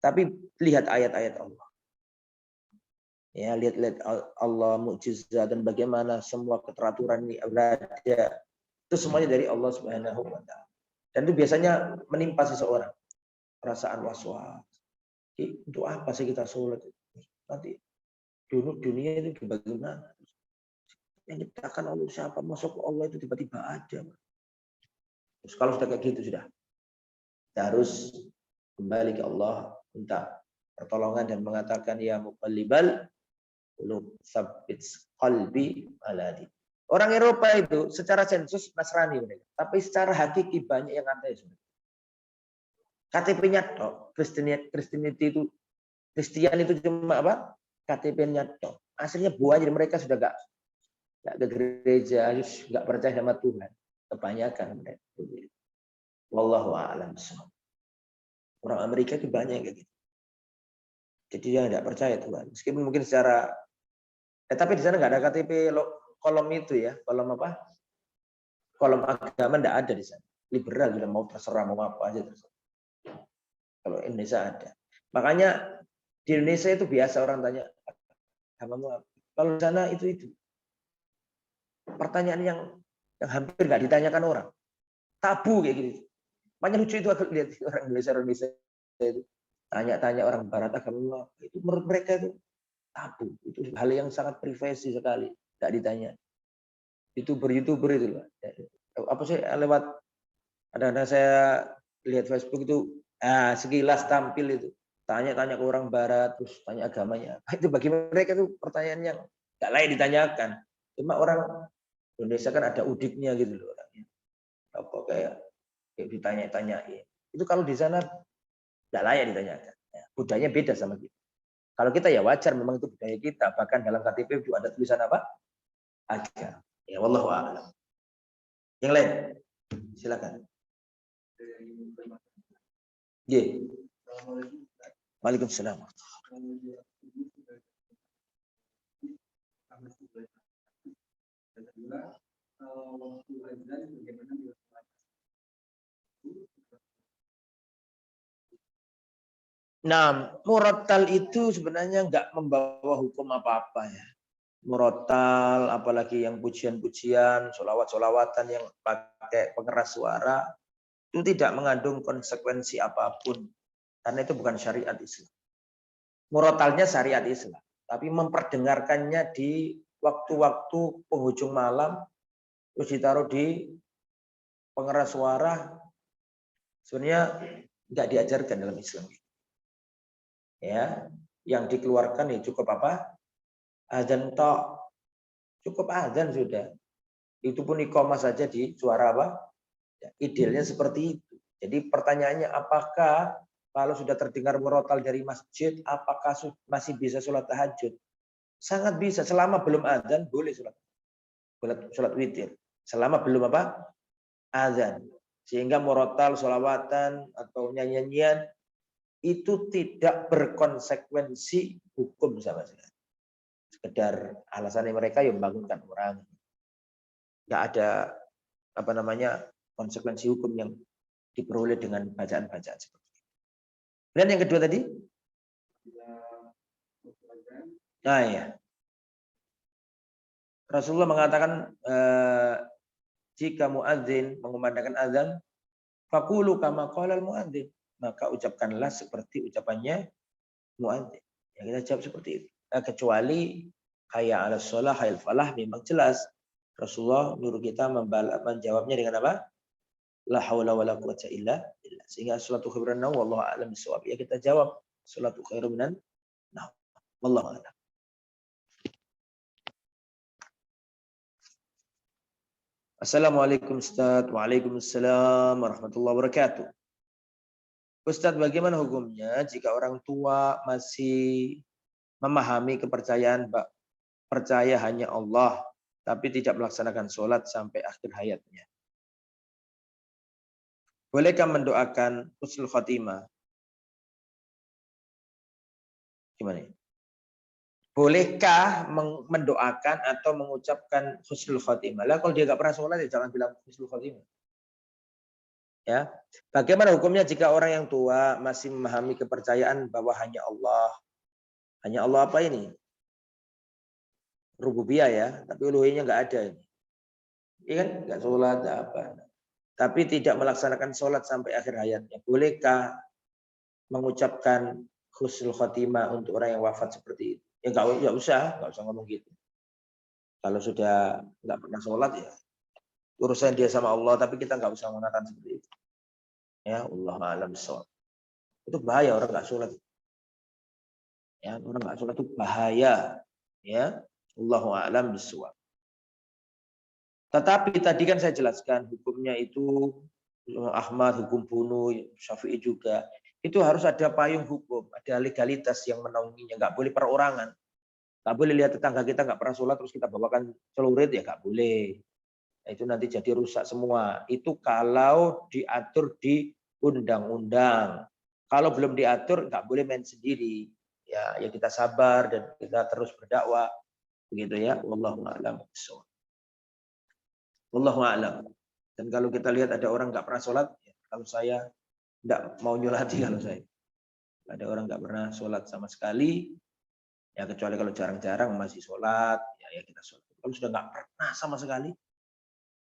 Tapi lihat ayat-ayat Allah. Ya, lihat-lihat Allah mukjizat dan bagaimana semua keteraturan ini berada. Itu semuanya dari Allah Subhanahu wa taala. Dan itu biasanya menimpa seseorang. Perasaan was-was. Untuk apa sih kita sholat? Nanti dunia itu bagaimana? Yang diciptakan Allah siapa? Masuk Allah itu tiba-tiba ada. Terus kalau sudah kayak gitu sudah. Kita harus kembali ke Allah, minta pertolongan dan mengatakan ya muqallibal qulub tsabbit qalbi ala dinik. Orang Eropa itu secara sensus Nasrani mereka, tapi secara hakiki banyak yang ateis. KTP-nya tok, Christianity itu Kristen itu cuma apa? KTP-nya tok. Aslinya buahnya mereka sudah enggak ke gereja, enggak percaya sama Tuhan. Kebanyakan mereka. Wallahu a'lam. Orang Amerika itu banyak kayak gitu. Jadi dia enggak percaya Tuhan. Meskipun mungkin secara tapi di sana enggak ada KTP kolom itu ya, kolom apa? Kolom agama enggak ada di sana. Liberal sudah mau terserah mau apa aja terserah. Kalau Indonesia ada. Makanya di Indonesia itu biasa orang tanya agamamu apa? Kalau di sana itu. Pertanyaan yang hampir nggak ditanyakan orang. Tabu kayak gitu. Makanya lucu itu aku lihat orang Indonesia itu tanya-tanya orang barat agama itu menurut mereka itu tabu. Itu hal yang sangat privasi sekali, nggak ditanya. YouTuber itu loh. Apa sih lewat ada saya lihat Facebook itu sekilas tampil itu tanya-tanya ke orang barat terus tanya agamanya. Itu bagi mereka itu pertanyaan yang nggak layak ditanyakan. Cuma orang Indonesia kan ada udiknya gitu loh orangnya. Apa kayak ditanya-tanyain. Itu kalau di sana nggak layak ditanyakan. Ya, budayanya beda sama kita. Kalau kita ya wajar memang itu budaya kita. Bahkan dalam KTP itu ada tulisan apa? Agama. Ya wallahu a'lam. Yang lain, silakan. Ye. Waalaikumsalam. Nah, murattal itu sebenarnya nggak membawa hukum apa-apa ya. Murattal, apalagi yang pujian-pujian, sholawat-sholawatan yang pakai pengeras suara, itu tidak mengandung konsekuensi apapun. Karena itu bukan syariat Islam. Murattalnya syariat Islam. Tapi memperdengarkannya di waktu-waktu penghujung malam, terus ditaruh di pengeras suara, sebenarnya nggak diajarkan dalam Islam. Ya, yang dikeluarkan ya cukup apa? Azan tok. Cukup azan sudah. Itu pun iqamah saja di suara apa? Ya, idealnya seperti itu. Jadi pertanyaannya apakah kalau sudah terdengar murattal dari masjid, apakah masih bisa sholat tahajud? Sangat bisa. Selama belum azan boleh sholat witir. Selama belum apa? Azan. Sehingga murattal, sholawatan atau nyanyian itu tidak berkonsekuensi hukum sama sekali. Sekedar alasannya mereka yang membangunkan orang. Nggak ada konsekuensi hukum yang diperoleh dengan bacaan-bacaan seperti itu. Dan yang kedua tadi, Nah ya, Rasulullah mengatakan jika muadzin mengumandangkan azan, faqulu kama qala al-muadzin, maka ucapkanlah seperti ucapannya muadzin. Ya, kita jawab seperti itu. Nah, kecuali hayya 'alas shalah, hayya falah, memang jelas Rasulullah nyuruh kita menjawabnya dengan apa? La haula wala quwata illa billah. Sehingga salatu khairum naum wallahu a'lam bissawab. Ya kita jawab salatu khairum minan naum. Wallahu a'lam. Assalamualaikum Ustaz. Waalaikumsalam warahmatullahi wabarakatuh. Ustaz, bagaimana hukumnya jika orang tua masih memahami kepercayaan percaya hanya Allah, tapi tidak melaksanakan sholat sampai akhir hayatnya? Bolehkah mendoakan husnul khotimah? Gimana? Bolehkah mendoakan atau mengucapkan husnul khotimah? Lah kalau dia nggak pernah sholat ya jangan bilang husnul khotimah. Ya, bagaimana hukumnya jika orang yang tua masih memahami kepercayaan bahwa hanya Allah apa ini? Rububiyah ya, tapi uluhiyahnya nggak ada ini. Iya kan? Nggak sholat, nggak apa. Tapi tidak melaksanakan sholat sampai akhir hayatnya. Bolehkah mengucapkan husnul khotimah untuk orang yang wafat seperti itu? Ya nggak usah ngomong gitu. Kalau sudah nggak pernah sholat ya urusan dia sama Allah, tapi kita nggak usah mengatakan seperti itu. Ya, Allah a'lam bishawab. Itu bahaya orang nggak sholat. Ya, orang nggak sholat itu bahaya. Ya, Allahu a'lam bishawab. Tetapi tadi kan saya jelaskan hukumnya itu Ahmad, hukum bunuh, Syafi'i juga. Itu harus ada payung hukum, ada legalitas yang menaunginya. Nggak boleh perorangan. Nggak boleh lihat tetangga kita nggak pernah sholat terus kita bawakan celurit, ya nggak boleh. Itu nanti jadi rusak semua. Itu kalau diatur di undang-undang. Kalau belum diatur nggak boleh main sendiri. Ya kita sabar dan kita terus berdakwah. Begitu ya. Wallahu a'lam. Wallahu a'lam. Dan kalau kita lihat ada orang nggak pernah sholat, ya, kalau saya nggak mau nyolati kalau saya. Ada orang nggak pernah sholat sama sekali, ya kecuali kalau jarang-jarang masih sholat, ya kita sholat. Kalau sudah nggak pernah sama sekali,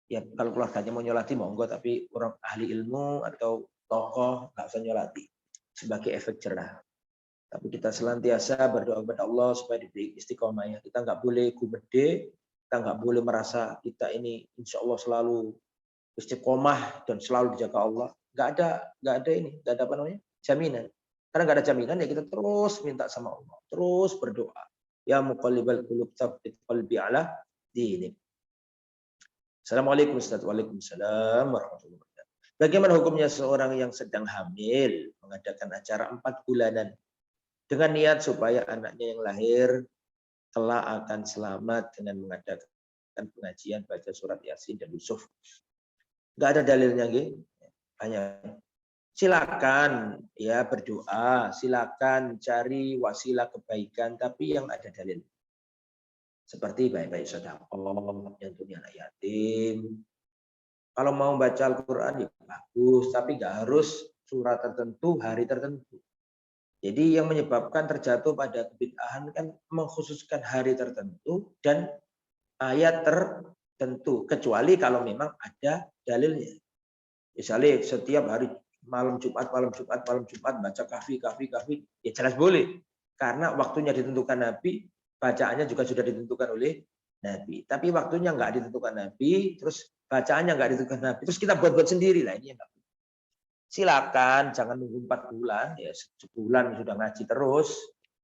ya kalau keluarganya mau nyolati monggo, tapi orang ahli ilmu atau tokoh nggak usah nyolati sebagai efek jerah. Tapi kita senantiasa berdoa kepada Allah supaya diberi istiqomah ya. Kita nggak boleh gumede, kita nggak boleh merasa kita ini insya Allah selalu istiqomah dan selalu dijaga Allah. Nggak ada ini, nggak ada apa namanya jaminan. Karena nggak ada jaminan ya kita terus minta sama Allah, terus berdoa. Ya muqallibal qulub tsabbit qalbi ala dinik. Assalamualaikum Ustaz. Waalaikumsalam warahmatullahi wabarakatuh. Bagaimana hukumnya seorang yang sedang hamil mengadakan acara 4 bulanan dengan niat supaya anaknya yang lahir kelak akan selamat dengan mengadakan pengajian baca surat Yasin dan Yusuf? Nggak ada dalilnya, nggih. Hanya silakan ya berdoa, silakan cari wasilah kebaikan, tapi yang ada dalil. Seperti baik-baik sedekah, nyentuh anak yatim. Kalau mau baca Al-Quran ya bagus, tapi nggak harus surat tertentu, hari tertentu. Jadi yang menyebabkan terjatuh pada kebid'ahan kan mengkhususkan hari tertentu dan ayat tertentu, kecuali kalau memang ada dalilnya. Misalnya setiap hari malam Jumat baca kahfi, ya jelas boleh. Karena waktunya ditentukan Nabi, bacaannya juga sudah ditentukan oleh Nabi. Tapi waktunya nggak ditentukan Nabi, terus bacaannya nggak ditentukan Nabi, terus kita buat-buat sendiri lah, ini enggak. Silakan, jangan nunggu 4 bulan, ya sebulan sudah ngaji terus,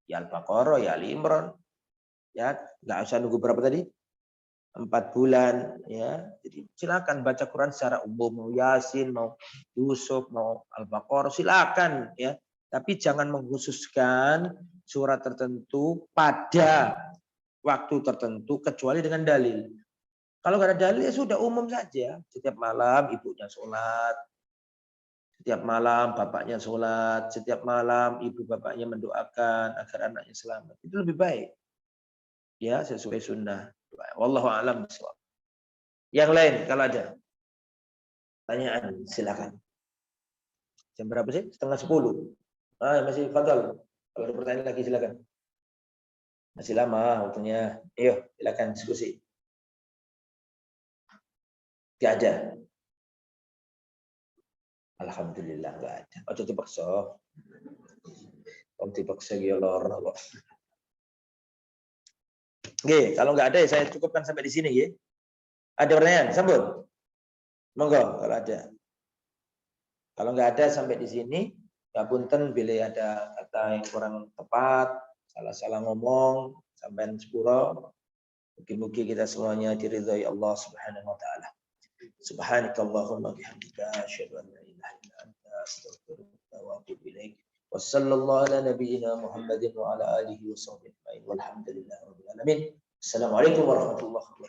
ya Al-Baqarah, ya Al-Imran, ya nggak usah nunggu berapa tadi? 4 bulan, ya. Jadi silakan baca Quran secara umum, mau Yasin, mau Yusuf, mau Al-Baqarah, silakan ya. Tapi jangan mengkhususkan surat tertentu pada waktu tertentu kecuali dengan dalil. Kalau nggak ada dalil ya sudah umum saja. Setiap malam ibunya sholat, setiap malam bapaknya sholat, setiap malam ibu bapaknya mendoakan agar anaknya selamat. Itu lebih baik. Ya, sesuai sunnah. Wallahu a'lam bishawab. Yang lain kalau ada pertanyaan silakan. Jam berapa sih? 9:30. Masih fadal. Kalau ada pertanyaan lagi silakan. Masih lama waktunya. Ayo, silakan diskusi. Tidak ada. Alhamdulillah nggak ada. Ojo dipaksa. Om dipaksa ya lor. Oke, kalau nggak ada ya saya cukupkan sampai di sini ya. Ada pertanyaan? Sambut. Monggo kalau ada. Kalau nggak ada sampai di sini, ya punten bila ada kata yang kurang tepat, salah-salah ngomong, sampai sepuro. Mungkin kita semuanya diridhai Allah Subhanahu wa taala. Subhanakallahumma bihamdika asyhadu an la ilaha illa anta astaghfiruka wa atubu ilaik. Wassallallahu ala nabiyyina Muhammadin wa ala alihi wa sahbihi ajma'in. Walhamdulillahirabbil alamin. Assalamualaikum warahmatullahi wabarakatuh.